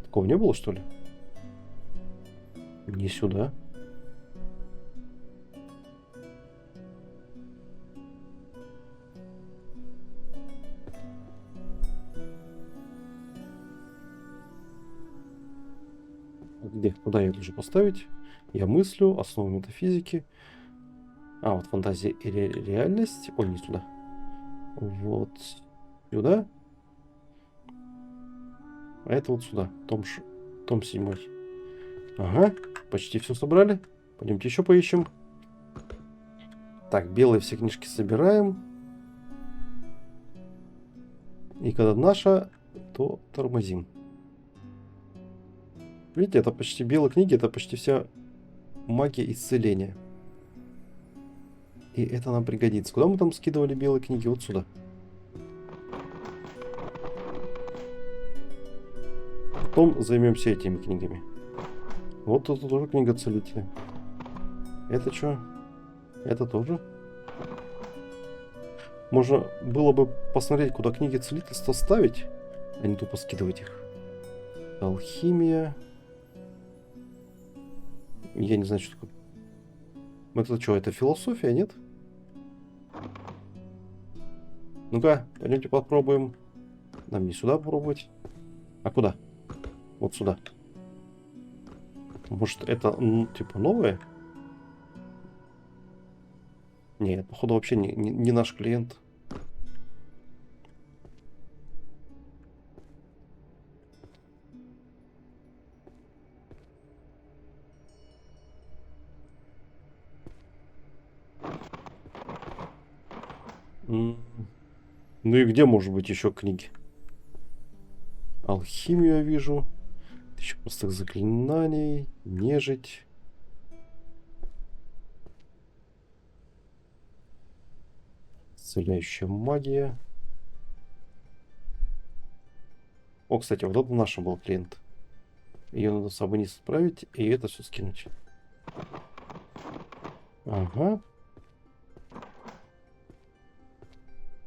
Такого не было, что ли? Не сюда. Где? Куда я должен поставить? Я мыслю, основы метафизики. Вот фантазия и реальность. Ой, не сюда. Вот сюда. А это вот сюда. Том 7. Ага, почти все собрали. Пойдемте еще поищем. Так, белые все книжки собираем. И когда наша, то тормозим. Видите, это почти белые книги, это почти вся магия исцеления. И это нам пригодится. Куда мы там скидывали белые книги? Вот сюда. Потом займемся этими книгами. Вот тут тоже книга целителя. Это что? Это тоже? Можно было бы посмотреть, куда книги целительства ставить, а не тупо скидывать их. Алхимия. Я не знаю, что такое. Это что, это философия, нет? Ну-ка, пойдемте попробуем. Нам не сюда попробовать. А куда? Вот сюда. Может, это, типа, новое? Нет, походу, вообще не наш клиент. Ну и где, может быть, еще книги? Алхимию я вижу. Еще простых заклинаний. Нежить. Исцеляющая магия. О, кстати, вот это наш был клиент. Ее надо с собой не справить и это все скинуть. Ага.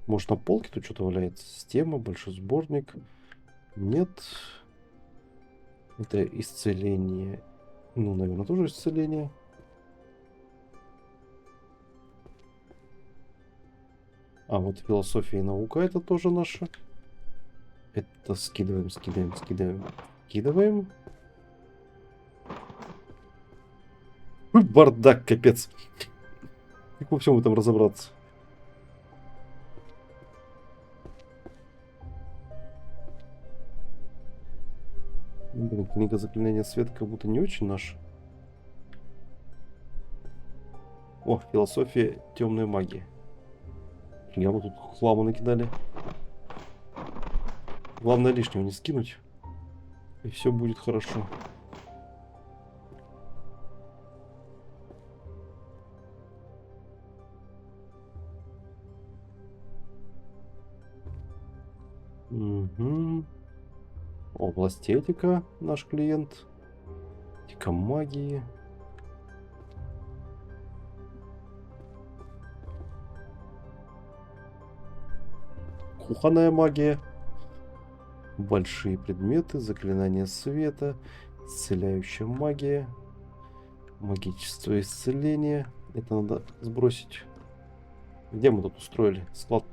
Может, на полке тут что-то валяется? Система, большой сборник. Нет. Это исцеление. Ну, наверное, тоже исцеление. Вот философия и наука, это тоже наша. Это скидываем. Ой, бардак, капец. Как во всем этом разобраться? Блин, книга заклинания света как будто не очень наша. О, философия темной магии. Я вот тут хламу накидали. Главное лишнего не скинуть. И все будет хорошо. Угу. Область этика, наш клиент. Этика магии. Кухонная магия. Большие предметы, заклинания света, исцеляющая магия, магическое исцеление. Это надо сбросить. Где мы тут устроили склад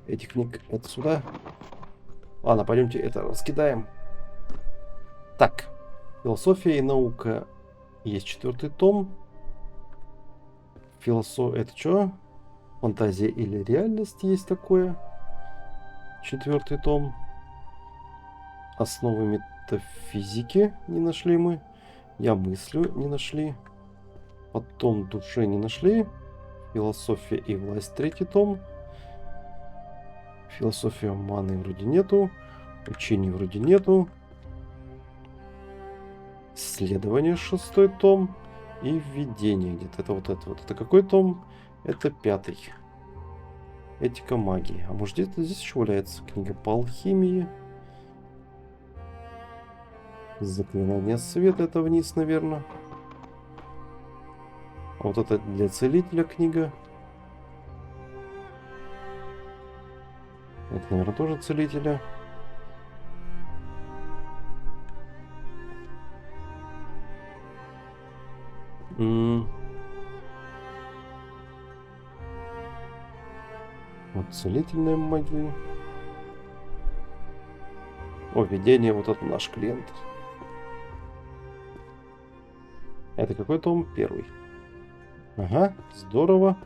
этих книг? Это сюда? Ладно, пойдемте это раскидаем. Так. Философия и наука. Есть 4-й том. Это что? Фантазия или реальность есть такое. 4-й том. Основы метафизики не нашли мы. Я мыслю не нашли. Потом душе не нашли. Философия и власть 3-й том. Философия маны вроде нету. Учений вроде нету. Исследование 6-й том. И введение где-то. Это вот это вот. Это какой том? Это 5-й. Этика магии. А может где-то здесь еще валяется книга по алхимии. Заклинание света. Это вниз, наверное. А вот это для целителя книга. Это, наверное, тоже целителя. Вот целительная магия. О, видение, вот это наш клиент. Это какой том? 1-й. Ага, здорово.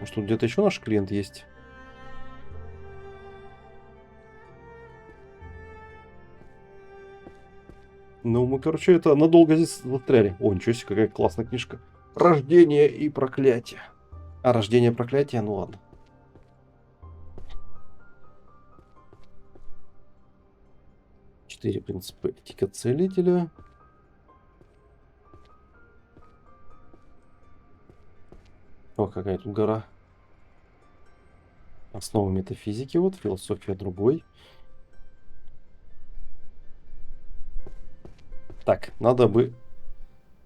Может, тут где-то еще наш клиент есть? Ну, мы, короче, это надолго здесь застряли. О, ничего себе, какая классная книжка. Рождение и проклятие. А, рождение и проклятие? Ну ладно. Четыре принципа этика целителя. О, какая тут гора. Основы метафизики, вот, философия другой. Так, надо бы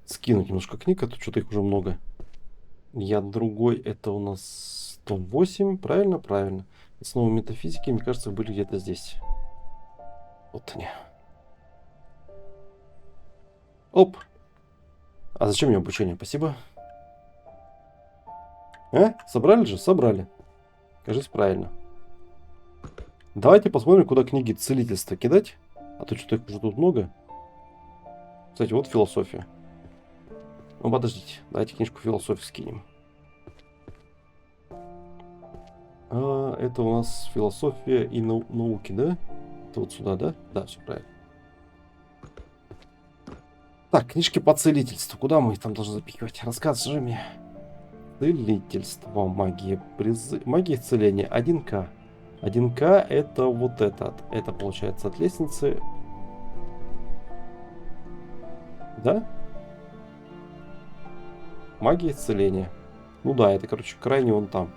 скинуть немножко книг, а то что-то их уже много. Я другой, это у нас 108, правильно? Правильно. Основы метафизики, мне кажется, были где-то здесь. Вот они. Оп. А зачем мне обучение? Спасибо. Собрали же? Собрали. Кажется, правильно. Давайте посмотрим, куда книги целительства кидать. А то что-то их уже тут много. Кстати, вот философия. Ну, подождите. Давайте книжку философии скинем. Это у нас философия и науки, да? Это вот сюда, да? Да, все правильно. Так, книжки по целительству. Куда мы их там должны запихивать? Расскажи мне. Целительство, магия, магия исцеления. 1К. 1К это вот этот. Это получается от лестницы. Да? Магия исцеления. Ну да, это, короче, крайне вон там.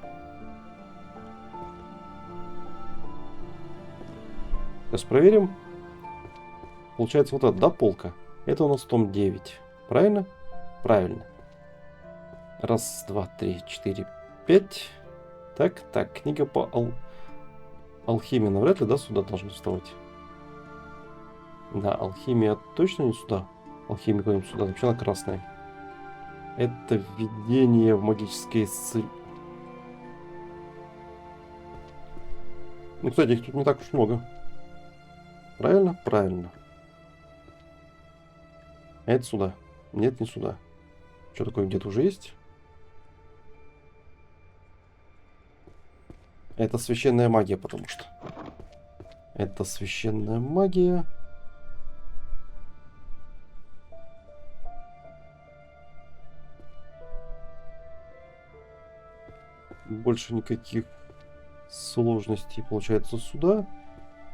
Сейчас проверим. Получается вот это, да, полка? Это у нас том 9. Правильно? Правильно. Раз, два, три, четыре, 5. Так, книга по алхимии навряд ли, да, сюда должна вставать. Да, алхимия точно не сюда. Алхимия куда-нибудь сюда. Вообще она красная. Это введение в магическое исцеление. Ну, кстати, их тут не так уж много. Правильно? Правильно. А это сюда. Нет, не сюда. Что такое где-то уже есть? Это священная магия, потому что. Это священная магия. Больше никаких сложностей получается сюда.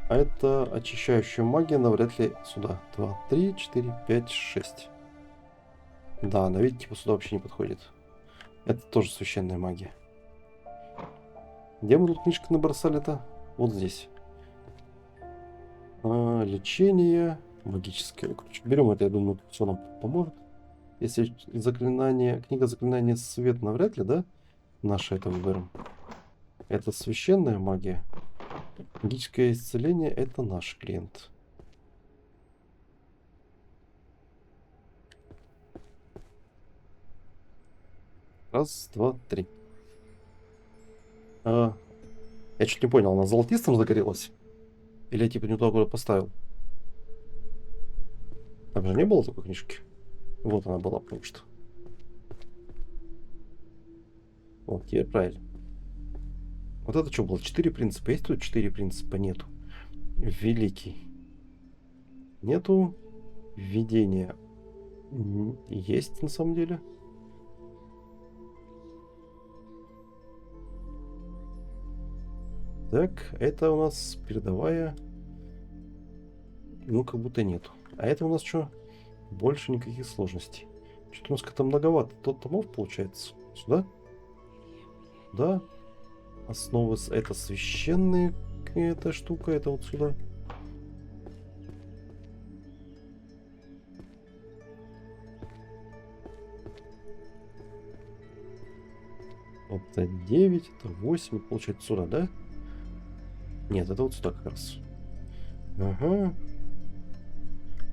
А это очищающая магия навряд ли сюда. 2, 3, 4, 5, 6. Да, она, видите, типа сюда вообще не подходит. Это тоже священная магия. Где мы тут книжки набросали-то? Вот здесь. Лечение. Магическое. Короче, берем это, я думаю, все нам поможет. Если заклинание, книга заклинания свет навряд ли, да? Наше это выберем. Это священная магия. Магическое исцеление это наш клиент. Раз, два, три. А, я чуть не понял, она золотистым загорелась? Или я типа не туда куда поставил? Там же не было такой книжки. Вот она была, потому что. Вот, теперь правильно. Вот это что было? 4 принципа. Есть тут 4 принципа? Нету. Великий. Нету. Введение. Есть на самом деле. Так, это у нас передовая. Ну, как будто нету. А это у нас что? Больше никаких сложностей. Что-то у нас как-то многовато. Тот томов получается. Сюда? Да. Основы это священные. Эта штука, это вот сюда. Это 9, это 8, получается сюда, да? Нет, это вот сюда как раз. Ага.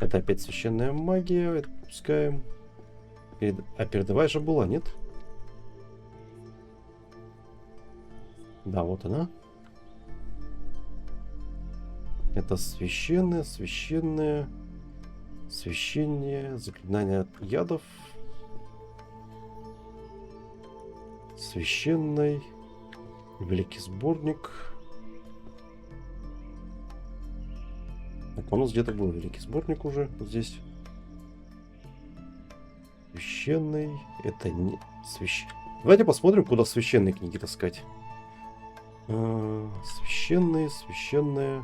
Это опять священная магия. Это пускаем. А передовая же была, нет? Да, вот она. Это священное, священное, священное, заклинание от ядов. Священный, великий сборник. Так, у нас где-то был великий сборник уже, вот здесь. Священный, это не священный. Давайте посмотрим, куда священные книги таскать. Священные, священная.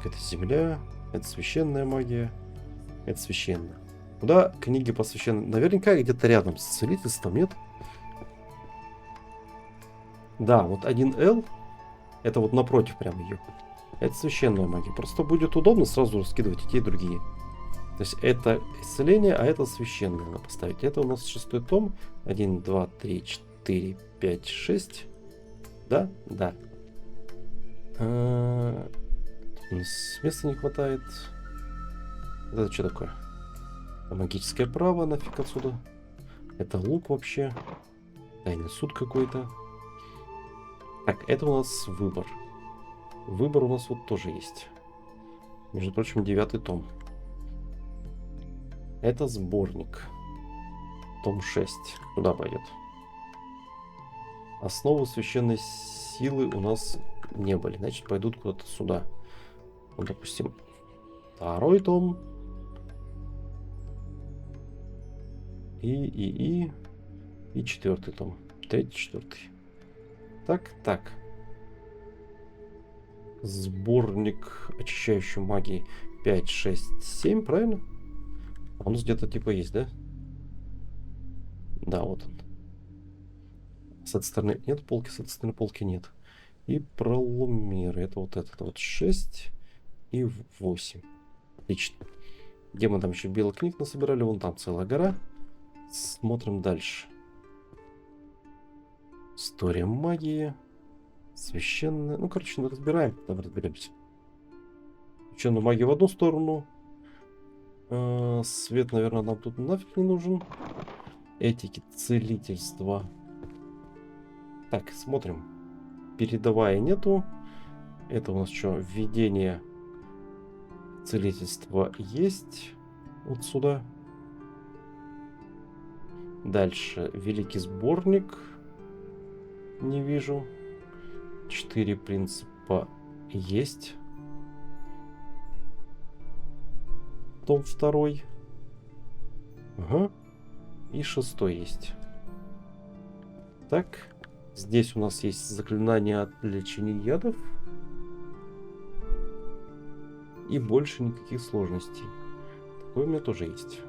Это земля, это священная магия, это священная. Куда книги посвящены? Наверняка где-то рядом с целительством, нет? Да, вот 1Л, это вот напротив прям ее. Это священная магия. Просто будет удобно сразу раскидывать и те, и другие. То есть это исцеление, а это священное надо поставить. Это у нас 6-й том. 1, 2, 3, 4, 5, 6. Да? Да. У нас места не хватает. Это что такое? Магическое право, нафиг отсюда. Это лук вообще. Тайный суд какой-то. Так, это у нас выбор. Выбор у нас вот тоже есть. Между прочим, 9-й том. Это сборник. Том 6. Куда пойдет? Основы священной силы у нас не были. Значит, пойдут куда-то сюда. Ну, допустим, 2-й том. И 4-й том. 3-й, 4-й. Так. Сборник очищающей магии 5, 6, 7, правильно? Он где-то типа есть, да? Да, вот он. С этой стороны нет полки, с этой стороны полки нет. И пролумеры. Это вот этот вот 6 и 8. Отлично. Где мы там еще белых книг насобирали? Вон там целая гора. Смотрим дальше. История магии. Священная. Ну, короче, разбираем. Давай разберемся. Священную магию в одну сторону. Свет, наверное, нам тут нафиг не нужен. Этики, целительства. Так, смотрим. Передовая нету. Это у нас что? Введение целительства есть. Вот сюда. Дальше. Великий сборник. Не вижу. 4 принципа есть. Том 2. Ага. И 6 есть. Так. Здесь у нас есть заклинание от лечения ядов. И больше никаких сложностей. Такое у меня тоже есть.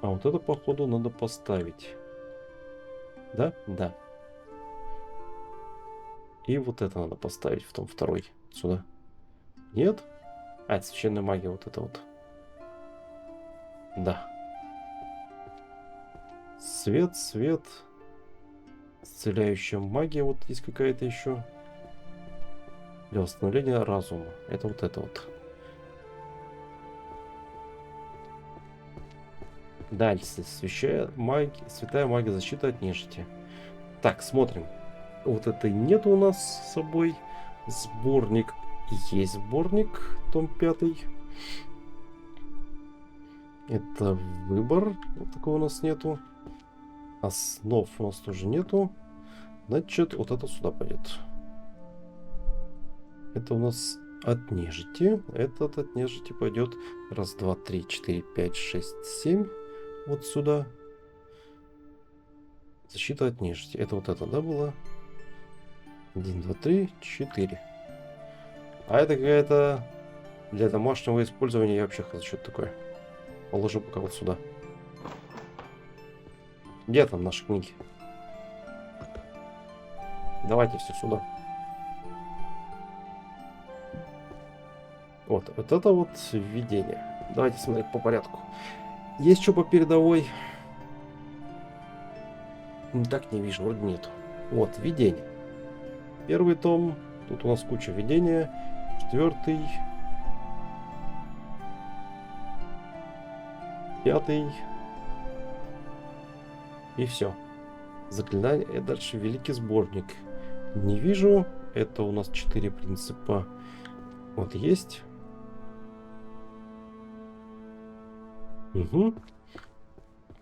А вот это, походу, надо поставить. Да? Да. И вот это надо поставить в том 2. Сюда. Нет? А, это священная магия, вот это вот. Да. Свет. Исцеляющая магия вот есть какая-то еще. Для восстановления разума. Это вот. Дальше. Святая магия защиты от нежити. Так, смотрим. Вот это нет у нас с собой. Сборник. Есть сборник, том 5. Это выбор. Вот такого у нас нету. Основ у нас тоже нету. Значит, вот это сюда пойдет. Это у нас от нежити. Этот от нежити пойдет. Раз, два, три, четыре, пять, шесть, семь. Вот сюда. Защита от нежити. Это вот это, да, было? 1, 2, 3, 4. А это какая-то для домашнего использования. Я вообще хочу что-то такое. Положу пока вот сюда. Где там наши книги? Давайте все сюда. Вот это вот введение. Давайте смотреть по порядку. Есть что по передовой? Так не вижу, вроде нет. Вот, введение. Первый том. Тут у нас куча введения. 4. 5. И все. Заклинание. И дальше великий сборник. Не вижу. Это у нас 4 принципа. Вот есть. Угу.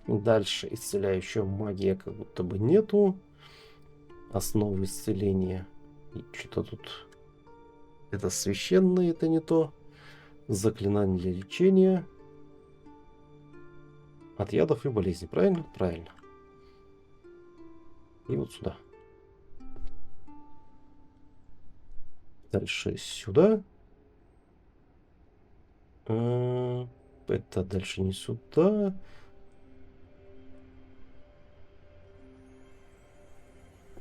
Дальше исцеляющая магия как будто бы нету. Основы исцеления. И что-то тут... Это священное, это не то. Заклинание для лечения. От ядов и болезней. Правильно? Правильно. И вот сюда. Дальше сюда. Это дальше не сюда.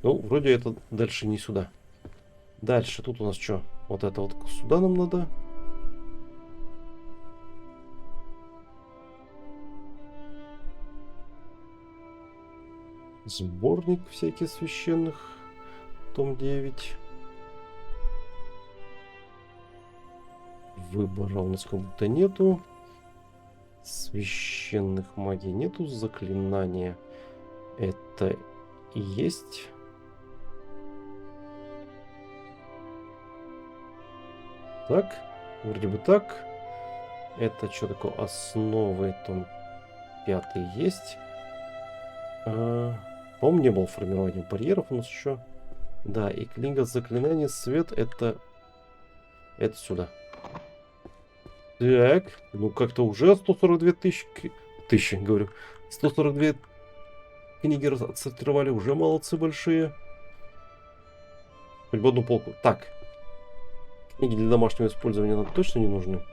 Ну, вроде это дальше не сюда. Дальше тут у нас что? Вот это вот сюда нам надо. Сборник всяких священных. Том 9. Выбора у нас как будто нету. Священных магий нету. Заклинания это и есть. Так, вроде бы так. Это что такое? Основы, том 5 есть. По-моему, не было формирования барьеров у нас еще. Да, и книга заклинаний свет это сюда. Так, ну как-то уже 142 тысячи, говорю. 142 книги отсортировали, уже молодцы большие. Хоть бы одну полку. Так, книги для домашнего использования нам точно не нужны.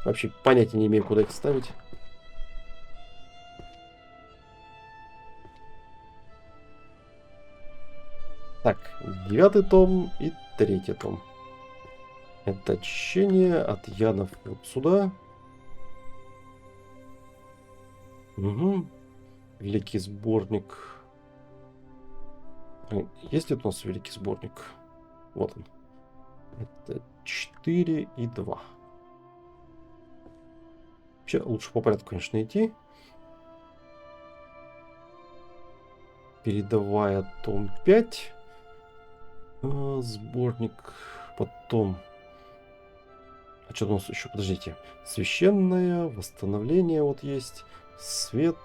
Вообще понятия не имею, куда их ставить. Так, 9 том и 3 том. Это очищение от ядов вот сюда. Угу. Великий сборник. Есть ли у нас великий сборник? Вот он. Это 4 и 2. Вообще лучше по порядку, конечно, идти. Передавая том 5. Сборник. Потом... А что у нас еще? Подождите. Священное, восстановление вот есть. Свет.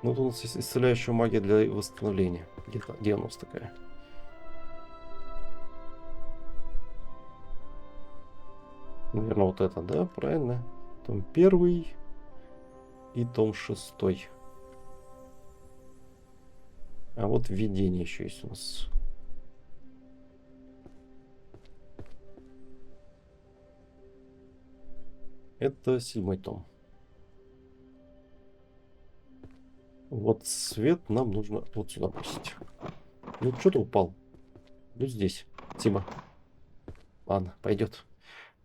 Ну, вот у нас есть исцеляющая магия для восстановления. Где у нас такая? Наверное, вот это, да? Правильно. Том 1 и том 6. А вот введение еще есть у нас. Это 7 том. Вот свет нам нужно вот сюда пустить. Ну, что-то упал. Ну, здесь. Спасибо. Ладно, пойдет.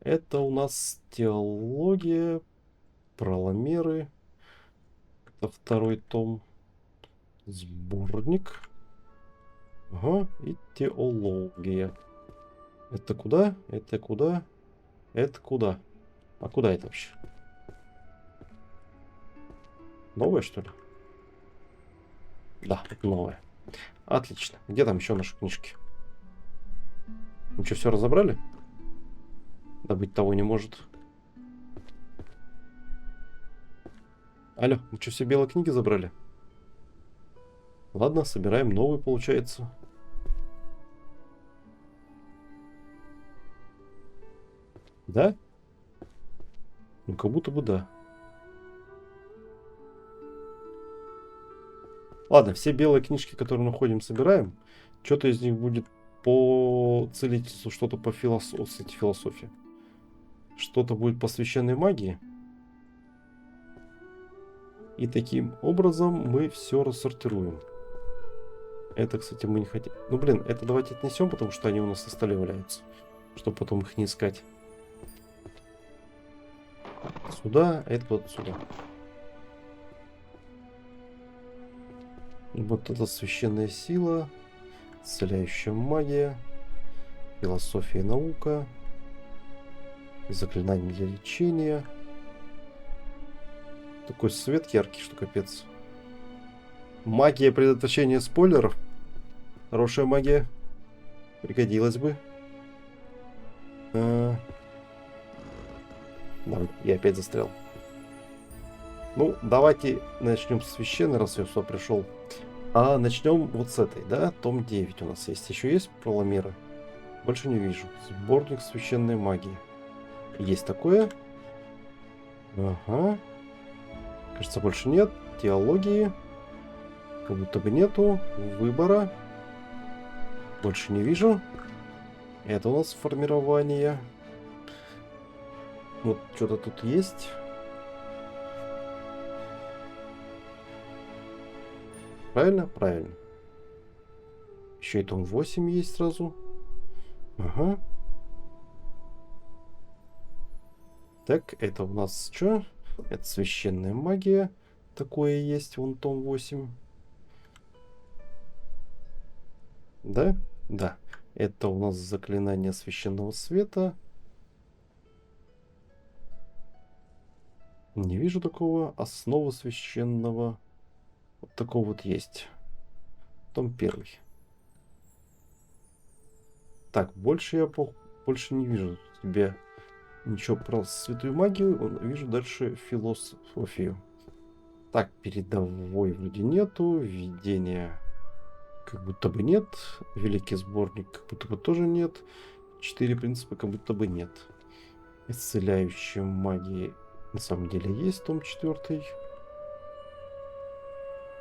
Это у нас теология, проломеры. Это 2 том. Сборник. Ага, и теология. Это куда? Это куда? Это куда? А куда это вообще? Новое, что ли? Да, это новое. Отлично. Где там еще наши книжки? Ну что, все разобрали? Да быть того не может. Алло, мы что, все белые книги забрали? Ладно, собираем новые, получается. Да? Ну, как будто бы да. Ладно, все белые книжки, которые находим, собираем. Что-то из них будет по целительству, что-то по философии. Что-то будет по священной магии. И таким образом мы все рассортируем. Это, кстати, мы не хотим. Ну, блин, это давайте отнесем, потому что они у нас на столе валяются. Чтобы потом их не искать. Сюда, а это вот сюда. Вот это священная сила, исцеляющая магия, философия и наука, заклинание для лечения. Такой свет яркий, что капец. Магия предотвращения спойлеров. Хорошая магия. Пригодилась бы. Да, я опять застрял. Ну, давайте начнем с священной, раз я сюда пришел. А начнем вот с этой, да? Том 9 у нас есть. Еще есть Проломеры? Больше не вижу. Сборник священной магии. Есть такое. Ага. Кажется, больше нет. Теологии. Как будто бы нету. Выбора. Больше не вижу. Это у нас формирование. Вот что-то тут есть. Правильно? Правильно. Еще и том 8 есть сразу. Ага. Так, это у нас что? Это священная магия. Такое есть, вон том 8. Да? Да. Это у нас заклинание священного света. Не вижу такого. Основа священного. Вот такого вот есть. Том 1. Так, больше я больше не вижу тебе ничего про святую магию. Вижу дальше философию. Так, передовой вроде нету. Введение как будто бы нет. Великий сборник как будто бы тоже нет. 4 принципа как будто бы нет. Исцеляющая магия на самом деле есть, том 4.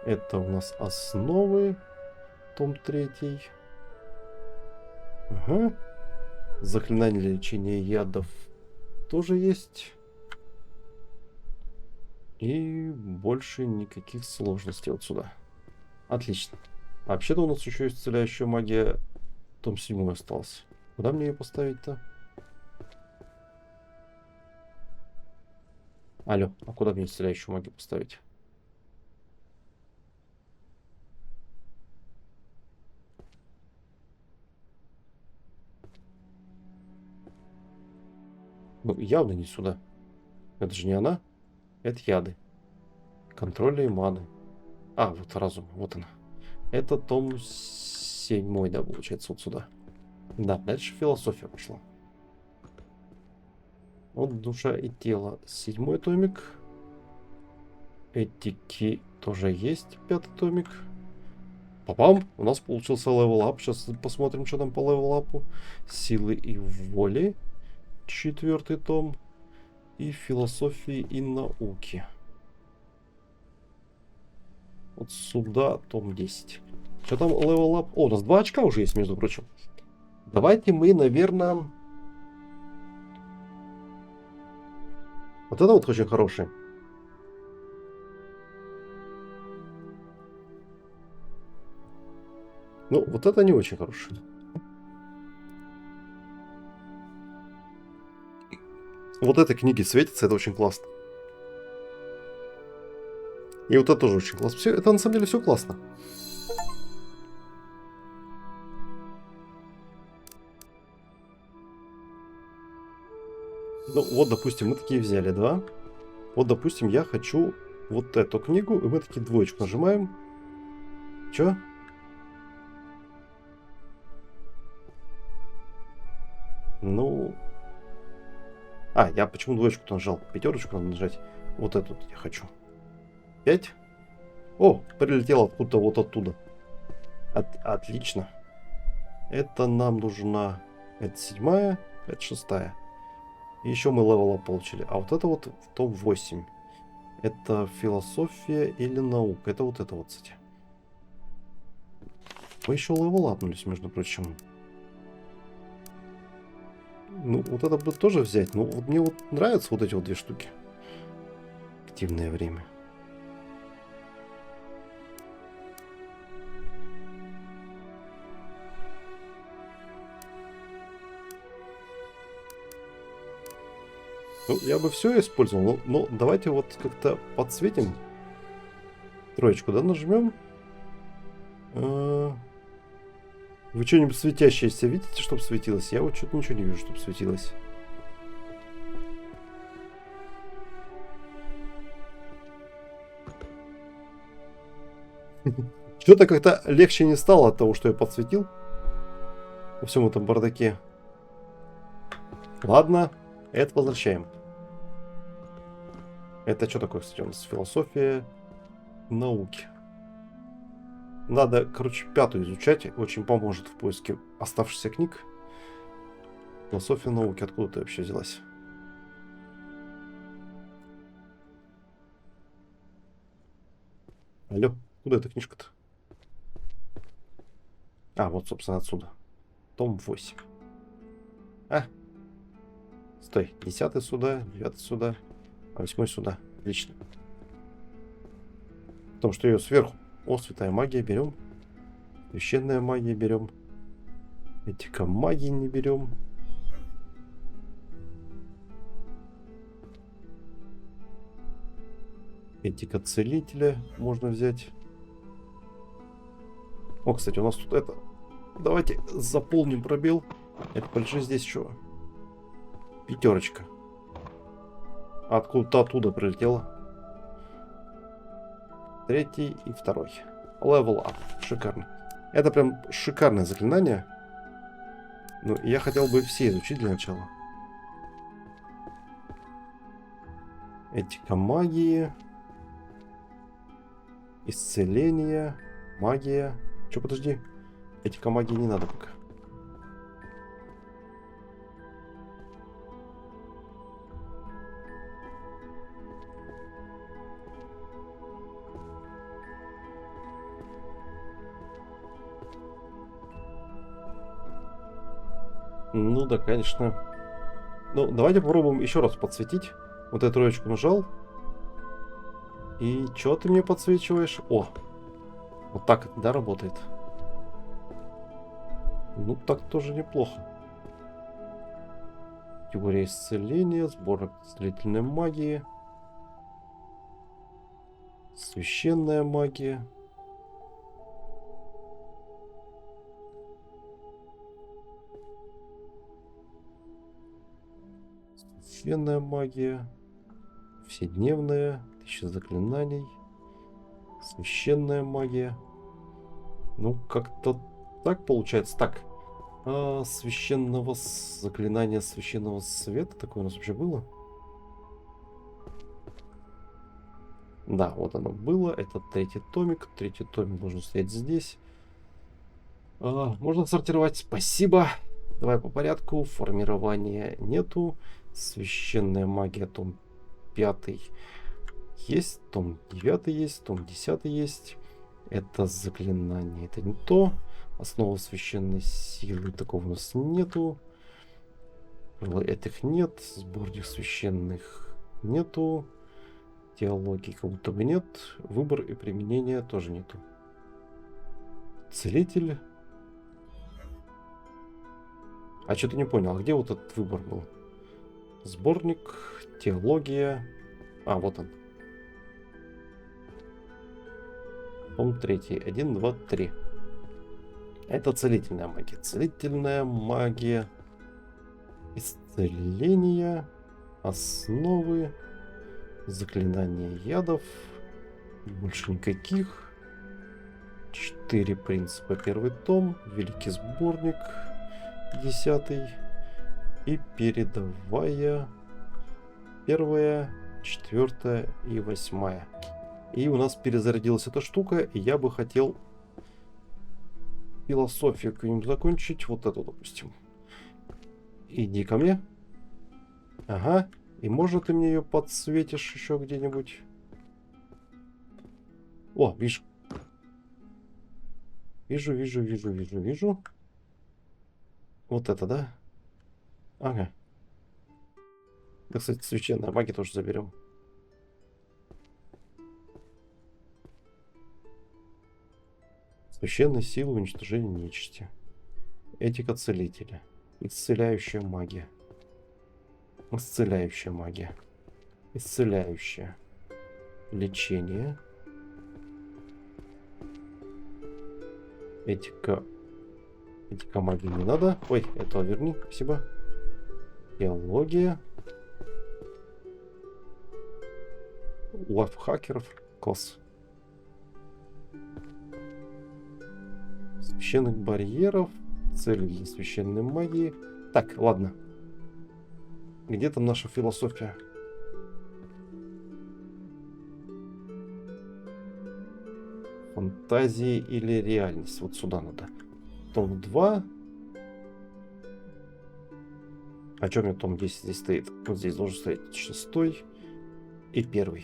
Это у нас основы, том 3. Ага. Заклинание для лечения ядов тоже есть. И больше никаких сложностей вот сюда. Отлично. А вообще-то у нас еще исцеляющая магия, том 7 остался. Куда мне ее поставить-то? Алло, а куда мне исцеляющую магию поставить? Ну, явно не сюда. Это же не она. Это яды. Контроля и маны. А, вот разум. Вот она. Это том 7, да, получается, вот сюда. Да, дальше философия пошла. Вот душа и тело. 7 томик. Этики тоже есть. 5 томик. Папам, у нас получился левел-ап. Сейчас посмотрим, что там по левел-апу. Силы и воли. 4 том. И философии и науки. Вот сюда том 10. Что там левел-ап? О, у нас 2 очка уже есть, между прочим. Давайте мы, наверное... Вот это вот очень хороший. Ну, вот это не очень хороший. Вот этой книги светится, это очень классно. И вот это тоже очень классно. Все, это на самом деле все классно. Ну, вот, допустим, мы такие взяли, да? Вот, допустим, я хочу вот эту книгу, и мы такие двоечку нажимаем. Чё? Ну... А, я почему двоечку нажал? Пятерочку надо нажать. Вот эту я хочу. 5. О, прилетел откуда-то вот оттуда. Отлично. Это нам нужна... Это 7, это 6. И еще мы левела получили. А вот это вот в том 8. Это философия или наука. Это вот, кстати. Мы еще левелапнулись, между прочим. Ну, вот это бы тоже взять. Ну, вот мне вот нравятся вот эти вот 2 штуки. Активное время. Ну, я бы все использовал, но давайте вот как-то подсветим. 3, да, нажмем. Вы что-нибудь светящееся видите, чтобы светилось? Я вот что-то ничего не вижу, чтобы светилось. Что-то как-то легче не стало от того, что я подсветил. Во всем этом бардаке. Ладно, это возвращаем. Это что такое, кстати, у нас философия науки. Надо, короче, 5 изучать. Очень поможет в поиске оставшихся книг. Философия науки. Откуда ты вообще взялась? Алло, куда эта книжка-то? А, вот, собственно, отсюда. Том 8. А, стой. 10 сюда, 9 сюда, а 8 сюда. Отлично. Потому что ее сверху. О, святая магия берем. Священная магия берем. Этика магии не берем. Этика целителя можно взять. О, кстати, у нас тут это... Давайте заполним пробел. Это полежи здесь еще. 5. Откуда-то оттуда прилетело. 3 и 2. Level up. Шикарно. Это прям шикарное заклинание. Ну, я хотел бы все изучить для начала. Этика магии. Исцеление. Магия. Че, подожди. Этика магии не надо пока. Ну да, конечно. Ну, давайте попробуем еще раз подсветить. Вот эту 3 нажал. И что ты мне подсвечиваешь? О, вот так это, да, работает? Ну, так тоже неплохо. Теория исцеления, сборник исцелительной магии. Священная магия. Священная магия. Вседневная. 1000 заклинаний. Священная магия. Ну, как-то так получается. Так. Священного заклинания священного света. Такое у нас вообще было? Да, вот оно было. Это 3 томик. 3 томик должен стоять здесь. Можно сортировать. Спасибо. Давай по порядку. Формирования нету. Священная магия, том 5 есть. Том 9 есть. Том 10 есть. Это заклинание. Это не то. Основа священной силы. Такого у нас нету. Этих нет. Сборник священных нету. Теологии как будто бы нет. Выбор и применение тоже нету. Целитель. А что-то не понял. А где вот этот выбор был? Сборник. Теология. А, вот он. Том 3. 1, 2, 3. Это целительная магия. Целительная магия. Исцеление. Основы. Заклинания ядов. Больше никаких. 4 принципа, первый том, великий сборник, 10 и передовая, 1, 4 и 8. И у нас перезарядилась эта штука, и я бы хотел философию какую-нибудь закончить, вот эту, допустим. Иди ко мне. Ага, и может ты мне ее подсветишь еще где-нибудь? О, вижу. Вижу. Вот это, да? Ага. Да, кстати, священная магия тоже заберем. Священная сила уничтожения нечисти. Этика целителя. Исцеляющая магия. Исцеляющая магия. Исцеляющая. Лечение. Этика. Этика магии не надо. Ой, это верни, спасибо. Теология. Лайфхакеров. Класс. Священных барьеров. Цели для священной магии. Так, ладно. Где там наша философия? Фантазии или реальность? Вот сюда надо. Том 2. А что у меня том 10 здесь стоит? Вот здесь должен стоять 6 и 1.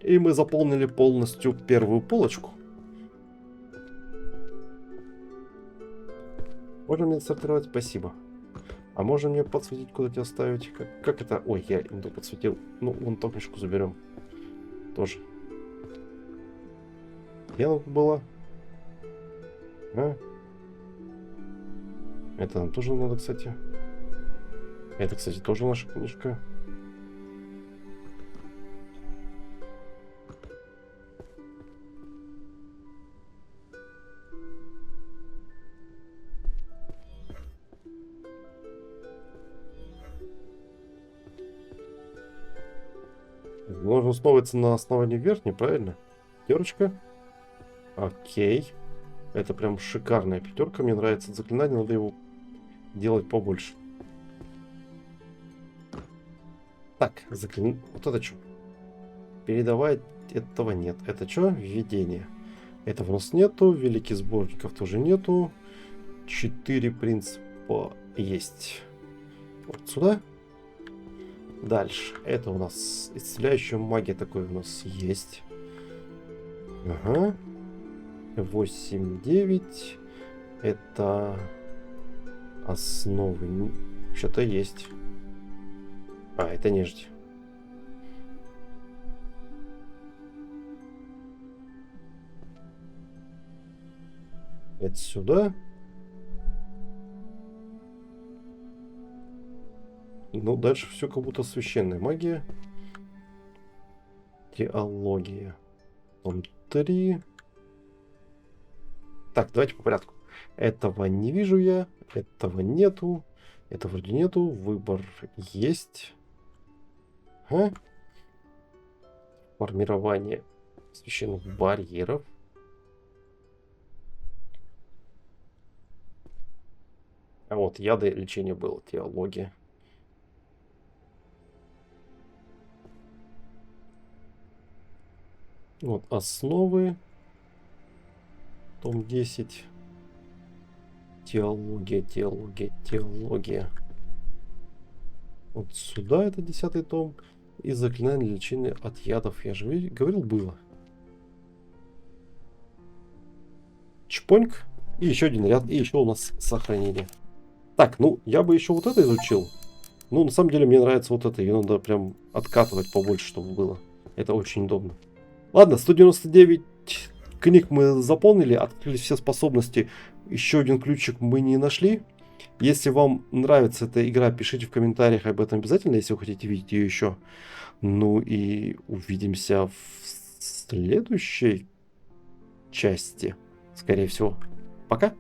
И мы заполнили полностью первую полочку. Можем мне сортировать? Спасибо. А можем мне подсветить, куда тебя ставить? Как это? Ой, я не подсветил. Ну, вон ту книжку заберем. Тоже. Где она была? А? Это нам тоже надо, кстати. Это, кстати, тоже наша книжка. Нужно основываться на основании верхней, правильно? Пятерочка. Окей. Это прям шикарная пятерка. Мне нравится это заклинание. Надо его делать побольше. Так, заклинание. Вот это что? Передавать этого нет. Это что? Введение. Этого у нас нету. Великих сборников тоже нету. 4 принципа есть. Вот сюда. Дальше. Это у нас исцеляющая магия. Такой у нас есть. Ага. 8, 9. Это основы. Что-то есть. А, это нежить. Это сюда. Ну, дальше все как будто священная магия. Теология. Том 3. Так, давайте по порядку. Этого не вижу я. Этого нету. Это вроде нету. Выбор есть. Ага. Формирование священных барьеров. А вот яды лечения было. Теология. Вот основы. Том 10. Теология. Вот сюда это 10 том. И заклинание лечения от ядов. Я же говорил, было. Чпоньк. И еще один ряд. И еще у нас сохранение. Так, ну, я бы еще вот это изучил. Ну, на самом деле, мне нравится вот это. Ее надо прям откатывать побольше, чтобы было. Это очень удобно. Ладно, 199 книг мы заполнили. Открыли все способности. Еще один ключик мы не нашли. Если вам нравится эта игра, пишите в комментариях об этом обязательно, если вы хотите видеть ее еще. Ну и увидимся в следующей части. Скорее всего. Пока.